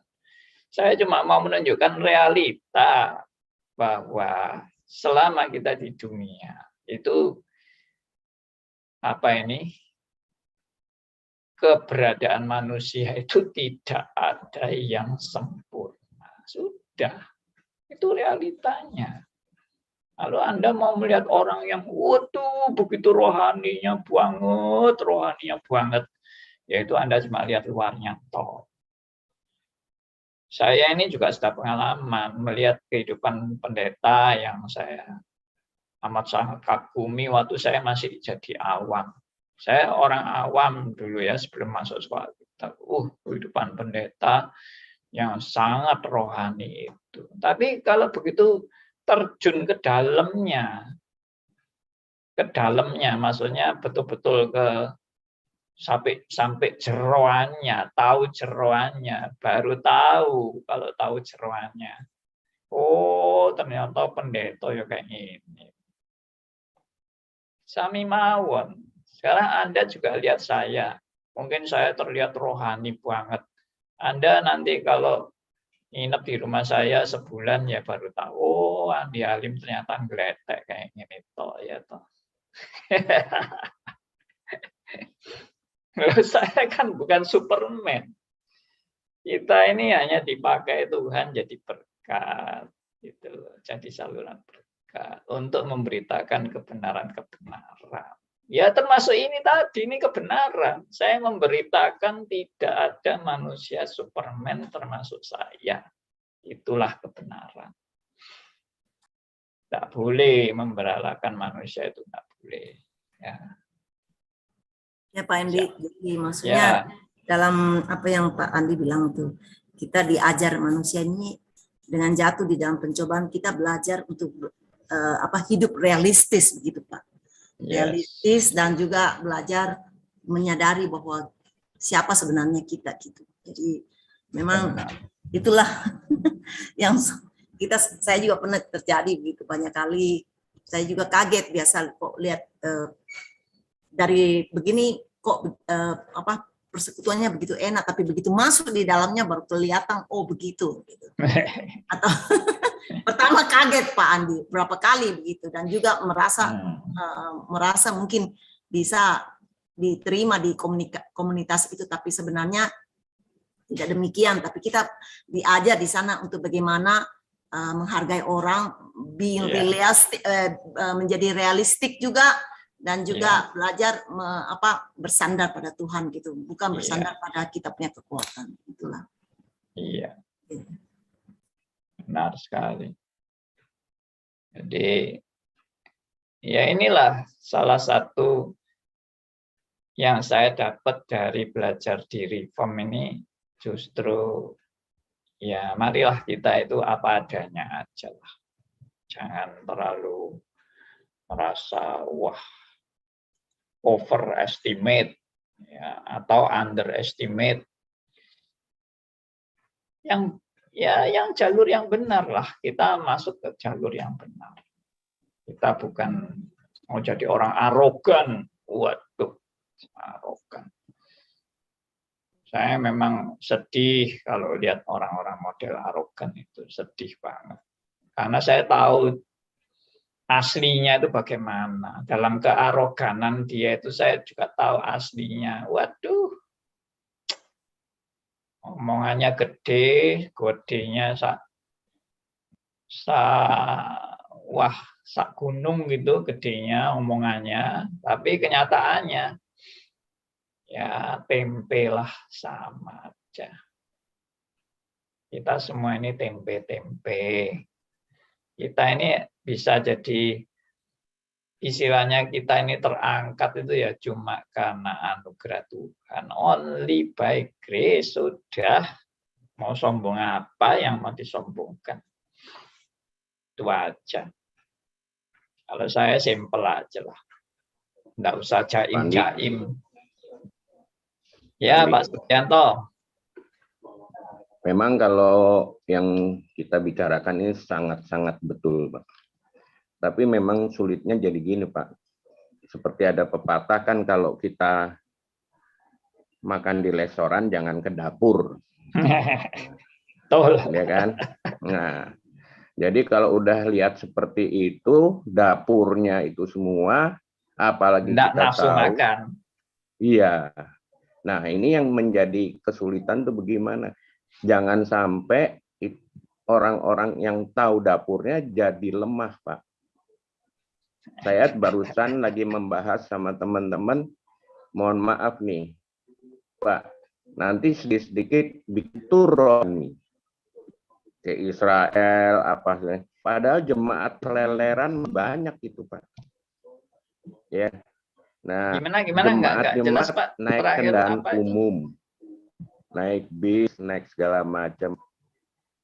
Saya cuma mau menunjukkan realita bahwa selama kita di dunia itu keberadaan manusia itu tidak ada yang sempurna. Sudah, itu realitanya. Kalau Anda mau melihat orang yang begitu rohaninya banget, yaitu Anda cuma lihat luarnya toh. Saya ini juga sudah pengalaman melihat kehidupan pendeta yang saya amat sangat kagumi waktu saya masih jadi awam. Saya orang awam dulu ya sebelum masuk sekolah. Kehidupan pendeta yang sangat rohani itu. Tapi kalau begitu terjun ke dalamnya maksudnya betul-betul sampai jeroannya, tahu jeroannya, baru tahu kalau tahu jeroannya. Oh, ternyata pendeta ya kayak gini. Sami mawon. Sekarang Anda juga lihat saya. Mungkin saya terlihat rohani banget. Anda nanti kalau nginep di rumah saya sebulan ya baru tahu, Andi Halim ternyata ngeletek kayak gini toh ya toh. Saya kan bukan Superman. Kita ini hanya dipakai Tuhan jadi berkat, gitu. Jadi saluran berkat untuk memberitakan kebenaran-kebenaran. Ya termasuk ini tadi, ini kebenaran. Saya memberitakan tidak ada manusia Superman termasuk saya. Itulah kebenaran. Tidak boleh memberalakan manusia itu, tidak boleh. Ya Pak Andi, jadi maksudnya dalam apa yang Pak Andi bilang itu, kita diajar manusia ini dengan jatuh di dalam pencobaan, kita belajar untuk hidup realistis begitu Pak. Realistis dan juga belajar menyadari bahwa siapa sebenarnya kita gitu. Jadi memang itulah yang saya juga pernah terjadi begitu banyak kali. Saya juga kaget biasa kok lihat dari begini kok persekutuannya begitu enak, tapi begitu masuk di dalamnya baru kelihatan begitu gitu. Atau pertama kaget Pak Andi berapa kali begitu, dan juga merasa mungkin bisa diterima di komunitas itu, tapi sebenarnya tidak demikian. Tapi kita diajar di sana untuk bagaimana menghargai orang, menjadi realistik juga, dan juga belajar bersandar pada Tuhan gitu, bukan bersandar pada kita punya kekuatan. Itulah. Iya. Benar sekali. Jadi ya inilah salah satu yang saya dapat dari belajar di Reform ini, justru ya marilah kita itu apa adanya aja lah. Jangan terlalu merasa wah overestimate ya, atau underestimate. Yang jalur yang benar lah, kita masuk ke jalur yang benar. Kita bukan mau jadi orang arogan. Waduh, arogan. Saya memang sedih kalau lihat orang-orang model arogan itu, sedih banget. Karena saya tahu aslinya itu bagaimana. Dalam kearoganan dia itu saya juga tahu aslinya. Waduh, omongannya gede, godenya wah, sak gunung gitu gedenya omongannya. Tapi kenyataannya ya tempe lah, sama aja. Kita semua ini tempe-tempe. Kita ini bisa jadi, istilahnya kita ini terangkat itu ya cuma karena anugerah Tuhan. Only by grace, sudah. Mau sombong apa yang mau disombongkan. Itu aja. Kalau saya simpel aja lah. Nggak usah jaim-jaim. Ya, Pak Sugianto. Memang kalau yang kita bicarakan ini sangat-sangat betul, Pak. Tapi memang sulitnya jadi gini, Pak. Seperti ada pepatah kan, kalau kita makan di restoran jangan ke dapur. Betul. Ya kan? Nah, jadi kalau udah lihat seperti itu, dapurnya itu semua, apalagi nggak kita nafsu tahu. makan. Iya. Nah, ini yang menjadi kesulitan tuh bagaimana? Jangan sampai orang-orang yang tahu dapurnya jadi lemah, Pak. Saya barusan lagi membahas sama teman-teman, mohon maaf nih, Pak, nanti sedikit-sedikit turun nih ke Israel, apa, padahal jemaat keleleran banyak itu, Pak. Ya. Nah, Gimana nggak jelas, Pak. naik Terakhir kendaraan apa itu? umum, naik bis, naik segala macam.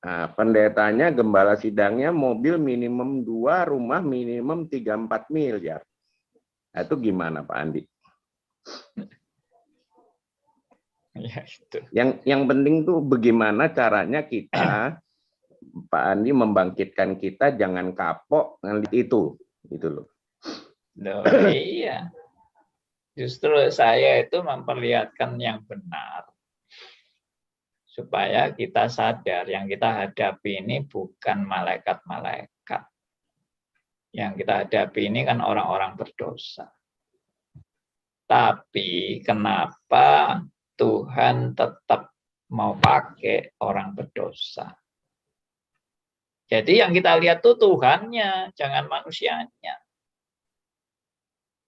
Nah, pendetanya, gembala sidangnya mobil minimum 2, rumah minimum 3-4 miliar. Nah, itu gimana, Pak Andi? Ya, itu. Yang penting tuh bagaimana caranya kita, Pak Andi, membangkitkan kita jangan kapok ngelihat itu, gitu loh. Loh, iya. Justru saya itu memperlihatkan yang benar. Supaya kita sadar yang kita hadapi ini bukan malaikat-malaikat. Yang kita hadapi ini kan orang-orang berdosa. Tapi kenapa Tuhan tetap mau pakai orang berdosa? Jadi yang kita lihat tuh Tuhannya, jangan manusianya.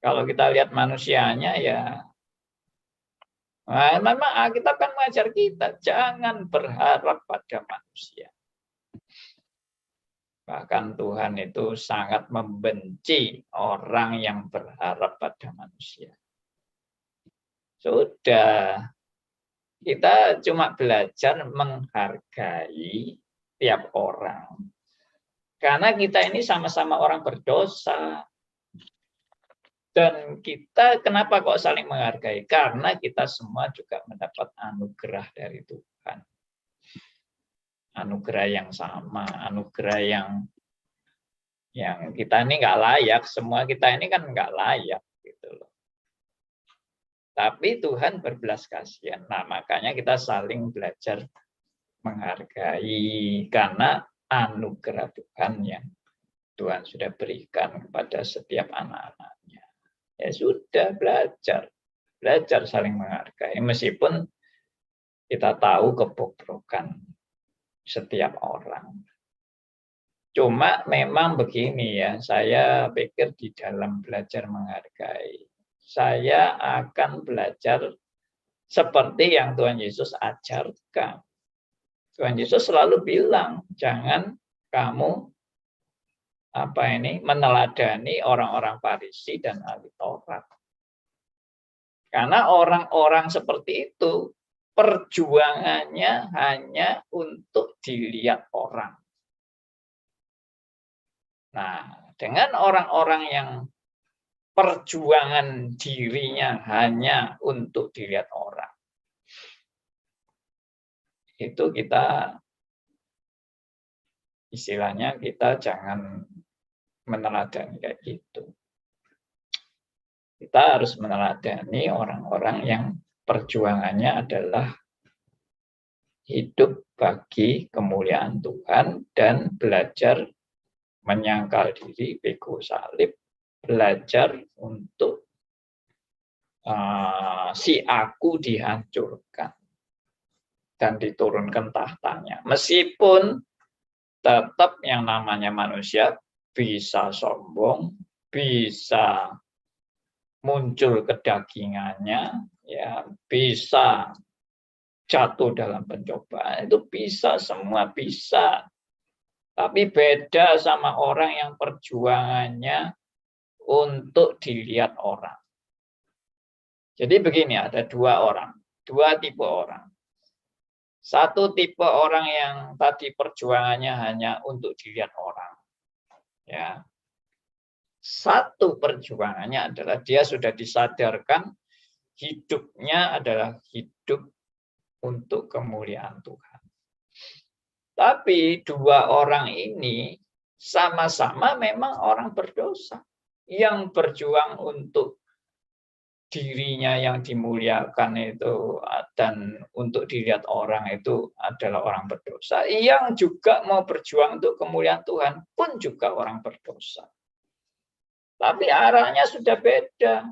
Kalau kita lihat manusianya ya, nah, memang Alkitab kan mengajar kita, jangan berharap pada manusia. Bahkan Tuhan itu sangat membenci orang yang berharap pada manusia. Sudah, kita cuma belajar menghargai tiap orang. Karena kita ini sama-sama orang berdosa. Dan kita kenapa kok saling menghargai? Karena kita semua juga mendapat anugerah dari Tuhan. Anugerah yang sama, anugerah yang kita ini nggak layak. Semua kita ini kan nggak layak, gitu loh. Tapi Tuhan berbelas kasihan. Nah, makanya kita saling belajar menghargai karena anugerah Tuhan yang Tuhan sudah berikan kepada setiap anak-anaknya. Ya sudah, belajar saling menghargai. Meskipun kita tahu kebobrokan setiap orang. Cuma memang begini ya, saya pikir di dalam belajar menghargai, saya akan belajar seperti yang Tuhan Yesus ajarkan. Tuhan Yesus selalu bilang, jangan kamu meneladani orang-orang Farisi dan ahli Taurat. Karena orang-orang seperti itu perjuangannya hanya untuk dilihat orang. Nah, dengan orang-orang yang perjuangan dirinya hanya untuk dilihat orang, itu kita istilahnya kita jangan meneladani kayak gitu. Kita harus meneladani orang-orang yang perjuangannya adalah hidup bagi kemuliaan Tuhan dan belajar menyangkal diri, bego salib, belajar untuk si aku dihancurkan dan diturunkan tahtanya. Meskipun tetap yang namanya manusia bisa sombong, bisa muncul kedagingannya, ya bisa jatuh dalam pencobaan, itu bisa, semua bisa. Tapi beda sama orang yang perjuangannya untuk dilihat orang. Jadi begini, ada dua tipe orang. Satu tipe orang yang tadi perjuangannya hanya untuk dilihat orang. Ya. Satu perjuangannya adalah dia sudah disadarkan hidupnya adalah hidup untuk kemuliaan Tuhan. Tapi dua orang ini sama-sama memang orang berdosa. Yang berjuang untuk dirinya yang dimuliakan itu dan untuk dilihat orang itu adalah orang berdosa. Yang juga mau berjuang untuk kemuliaan Tuhan pun juga orang berdosa. Tapi arahnya sudah beda.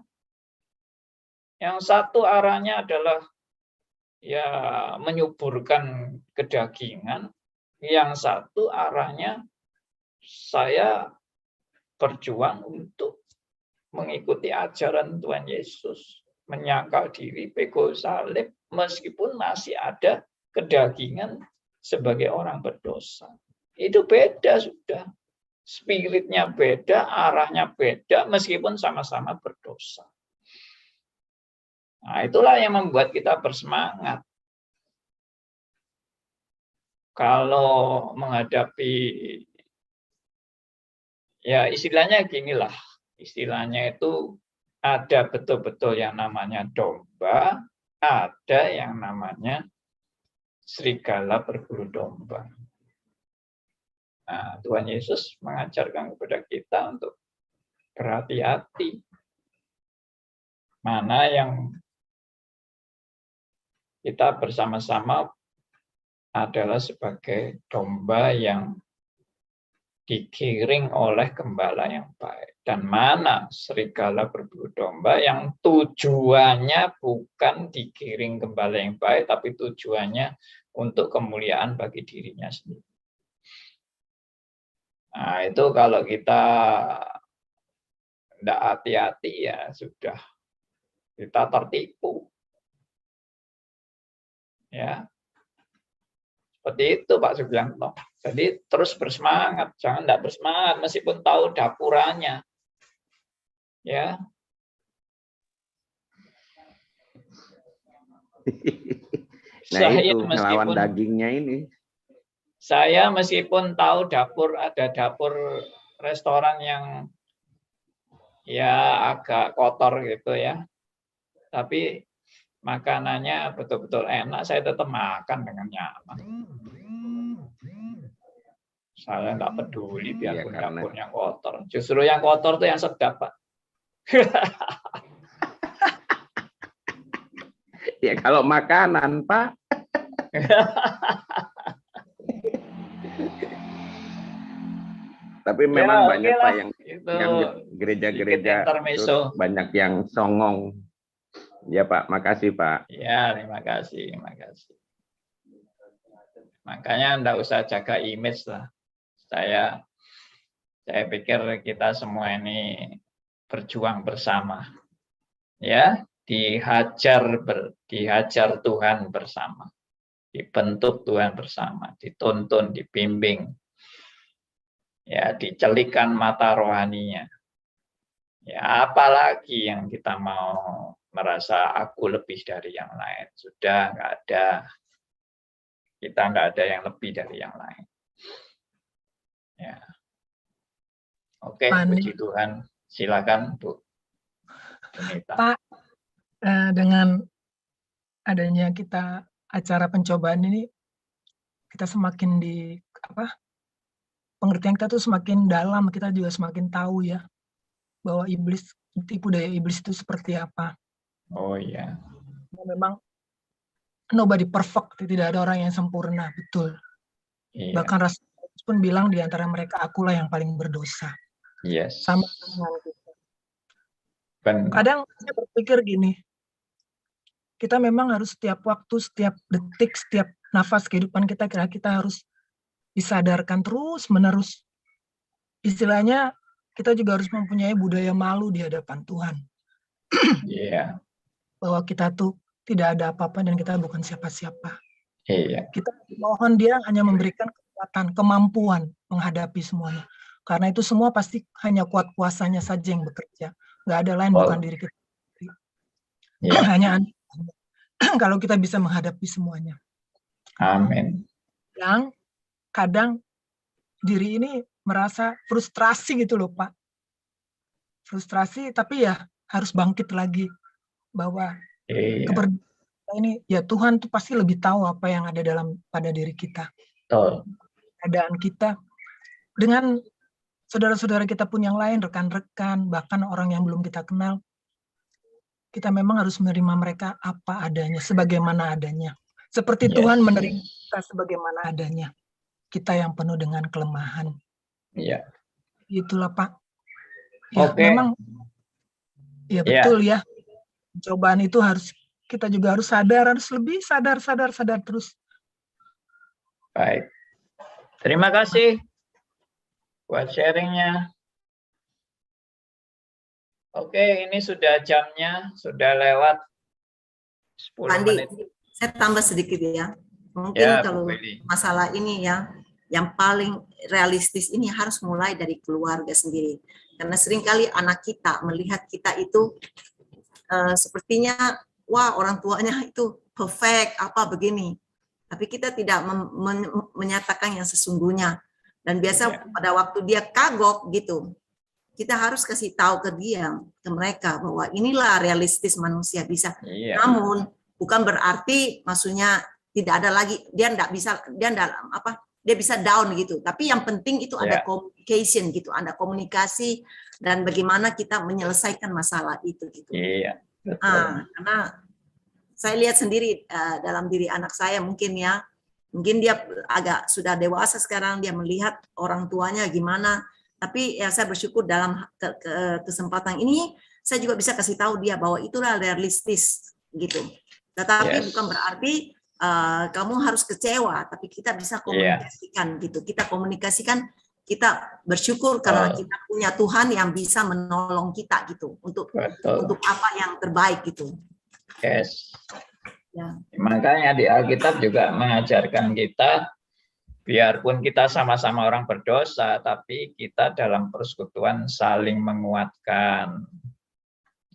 Yang satu arahnya adalah ya menyuburkan kedagingan. Yang satu arahnya saya berjuang untuk mengikuti ajaran Tuhan Yesus, menyangkal diri, pikul salib, meskipun masih ada kedagingan sebagai orang berdosa. Itu beda sudah. Spiritnya beda, arahnya beda, meskipun sama-sama berdosa. Nah, itulah yang membuat kita bersemangat. Kalau menghadapi, ya istilahnya ginilah, istilahnya itu ada betul-betul yang namanya domba, ada yang namanya serigala berburu domba. Nah, Tuhan Yesus mengajarkan kepada kita untuk berhati-hati. Mana yang kita bersama-sama adalah sebagai domba yang digiring oleh gembala yang baik. Dan mana serigala berburu domba yang tujuannya bukan digiring gembala yang baik, tapi tujuannya untuk kemuliaan bagi dirinya sendiri. Nah, itu kalau kita tidak hati-hati ya sudah kita tertipu. Ya. Seperti itu Pak Subianto. Jadi terus bersemangat, jangan tidak bersemangat meskipun tahu dapurannya. Ya. Nah itu melawan dagingnya ini. Saya meskipun tahu ada dapur restoran yang ya agak kotor gitu ya, tapi makanannya betul-betul enak, saya tetap makan dengan nyaman. Saya nggak peduli biarpun dapurnya kotor. Justru yang kotor itu yang sedap, Pak. Ya kalau makanan, Pak. Tapi memang ya, banyak Pak yang gereja-gereja banyak yang songong. Ya Pak, makasih Pak. Ya, terima kasih. Makanya enggak usah jaga image lah. Saya pikir kita semua ini berjuang bersama. Ya, dihajar Tuhan bersama. Dibentuk Tuhan bersama, dituntun, dibimbing. Ya, dicelikan mata rohaninya. Ya, apalagi yang kita mau merasa aku lebih dari yang lain. Sudah nggak ada. Kita nggak ada yang lebih dari yang lain. Ya. Oke, Pani. puji Tuhan. Silakan, Bu Sunita. Pak, dengan adanya kita acara pencobaan ini, kita semakin pengertian kita tuh semakin dalam, kita juga semakin tahu ya bahwa tipu daya iblis itu seperti apa. Oh iya. Memang nobody perfect, tidak ada orang yang sempurna, betul. Iya. Bahkan Rasul pun bilang di antara mereka akulah yang paling berdosa. Yes. Sama dengan kita. Benar. Kadang saya berpikir gini, kita memang harus setiap waktu, setiap detik, setiap nafas kehidupan kita, kita harus disadarkan terus-menerus. Istilahnya, kita juga harus mempunyai budaya malu di hadapan Tuhan. Iya. Bahwa kita tuh tidak ada apa-apa dan kita bukan siapa-siapa. Iya. Kita mohon Dia hanya memberikan kekuatan, kemampuan menghadapi semuanya. Karena itu semua pasti hanya kuat kuasanya saja yang bekerja. Nggak ada lain, bukan diri kita. Iya. Hanya kalau kita bisa menghadapi semuanya. Amin. Yang kadang diri ini merasa frustrasi gitu loh, Pak. Frustrasi, tapi ya harus bangkit lagi. Bahwa kepercayaan ini, ya Tuhan tuh pasti lebih tahu apa yang ada pada diri kita. Betul. Keadaan kita. Dengan saudara-saudara kita pun yang lain, rekan-rekan, bahkan orang yang belum kita kenal, kita memang harus menerima mereka apa adanya, sebagaimana adanya. Seperti Tuhan menerima kita sebagaimana adanya. Kita yang penuh dengan kelemahan. Iya. Itulah, Pak. Ya, memang, ya betul ya. Cobaan itu kita juga harus sadar, harus lebih sadar terus. Baik. Terima kasih buat sharingnya. Oke, ini sudah jamnya, sudah lewat 10 menit. Saya tambah sedikit ya. Mungkin Ya, kalau masalah ini ya, yang paling realistis ini harus mulai dari keluarga sendiri. Karena seringkali anak kita melihat kita itu sepertinya, wah orang tuanya itu perfect, apa begini. Tapi kita tidak menyatakan yang sesungguhnya. Dan biasa pada waktu dia kagok gitu, kita harus kasih tahu ke mereka bahwa inilah realistis manusia bisa. Namun bukan berarti maksudnya tidak ada lagi, dia bisa down gitu. Tapi yang penting itu ada communication gitu, ada komunikasi dan bagaimana kita menyelesaikan masalah itu gitu. Iya. Karena saya lihat sendiri dalam diri anak saya mungkin dia agak sudah dewasa sekarang, dia melihat orang tuanya gimana. Tapi ya saya bersyukur dalam kesempatan ini saya juga bisa kasih tahu dia bahwa itulah realistis gitu. Tetapi bukan berarti kamu harus kecewa, tapi kita bisa komunikasikan gitu. Kita komunikasikan, kita bersyukur karena kita punya Tuhan yang bisa menolong kita gitu untuk apa yang terbaik gitu. Yes. Ya. Makanya di Alkitab juga mengajarkan kita, biarpun kita sama-sama orang berdosa, tapi kita dalam persekutuan saling menguatkan,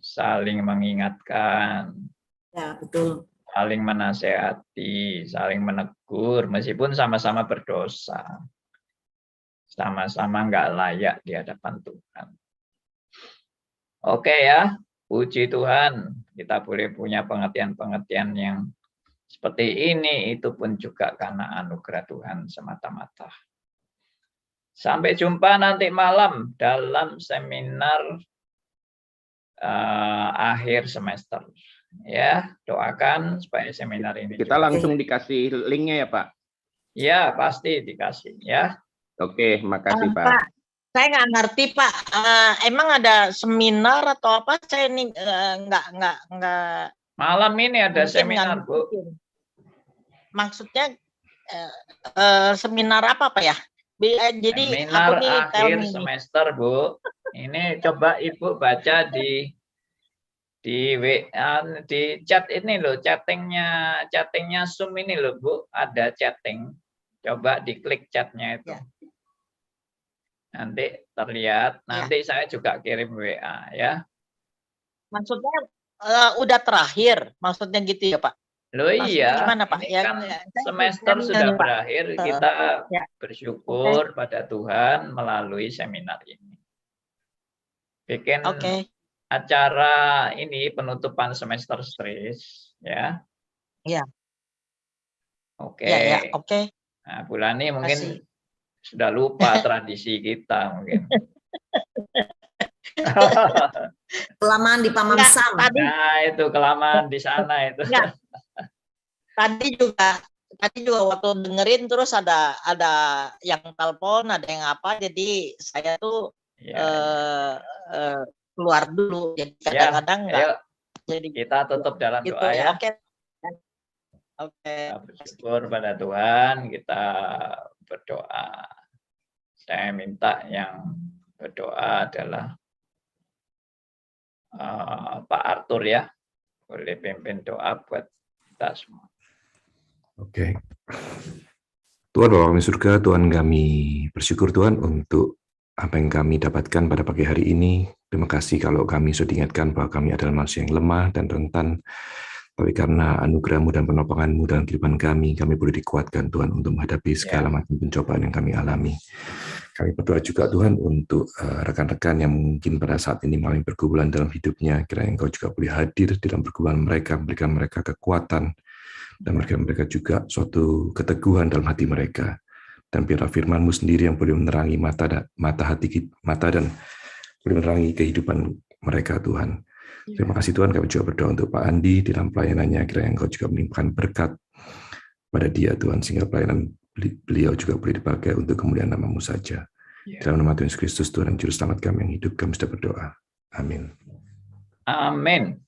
saling mengingatkan. Ya, betul. Saling menasehati, saling menegur, meskipun sama-sama berdosa. Sama-sama nggak layak di hadapan Tuhan. Oke ya, puji Tuhan, kita boleh punya pengertian-pengertian yang seperti ini, itu pun juga karena anugerah Tuhan semata-mata. Sampai jumpa nanti malam dalam seminar akhir semester. Ya, doakan supaya seminar ini kita juga langsung dikasih linknya ya Pak? Ya, pasti dikasih ya. Oke, makasih Pak. Pak, saya nggak ngerti Pak. Emang ada seminar atau apa? Saya ini nggak. Malam ini ada seminar Bu. Maksudnya seminar apa Pak ya? Jadi seminar aku nih, akhir semester Bu. Ini coba Ibu baca di WA, di chat ini loh, chattingnya Zoom ini loh Bu, ada chatting. Coba diklik chatnya itu. Ya. Nanti terlihat, nanti saya juga kirim WA ya. Maksudnya udah terakhir, maksudnya gitu ya Pak? Loh iya, gimana, Pak? Kan semester sudah berakhir, kita bersyukur pada Tuhan melalui seminar ini. bikin Oke. acara ini penutupan semester STRIS ya. Iya. Oke. Ya, oke. Nah, Bulani mungkin Kasih. sudah lupa tradisi kita mungkin. Kelamaan di Paman Enggak, Sam. Nah, itu kelamaan di sana itu. Enggak. Tadi juga waktu dengerin terus ada yang telepon, ada yang apa, jadi saya tuh keluar dulu. Jadi kadang-kadang enggak. Jadi kita tutup dalam gitu doa ya. Oke. Kita bersyukur pada Tuhan, kita berdoa. Saya minta yang berdoa adalah Pak Arthur ya. Boleh pimpin doa buat kita semua. Oke. Tuhan Bapa kami surga, Tuhan kami bersyukur Tuhan untuk apa yang kami dapatkan pada pagi hari ini. Terima kasih kalau kami sudah diingatkan bahwa kami adalah manusia yang lemah dan rentan. Tapi karena anugerah-Mu dan penopangkan-Mu dalam kehidupan kami boleh dikuatkan Tuhan untuk menghadapi segala macam pencobaan yang kami alami. Kami berdoa juga Tuhan untuk rekan-rekan yang mungkin pada saat ini mengalami pergumulan dalam hidupnya. Kiranya Engkau juga boleh hadir dalam pergumulan mereka, berikan mereka kekuatan, dan berikan mereka juga suatu keteguhan dalam hati mereka. Dan biarlah firman-Mu sendiri yang boleh menerangi mata dan boleh menerangi kehidupan mereka Tuhan. Terima kasih Tuhan, kami juga berdoa untuk Pak Andi dalam pelayanannya, kiranya Engkau juga melimpahkan berkat pada dia Tuhan, sehingga pelayanan beliau juga boleh dipakai untuk kemuliaan nama-Mu saja. Dalam nama Tuhan Yesus Kristus, Tuhan dan Juru Selamat kami yang hidup, kami sudah berdoa. Amin. Amin.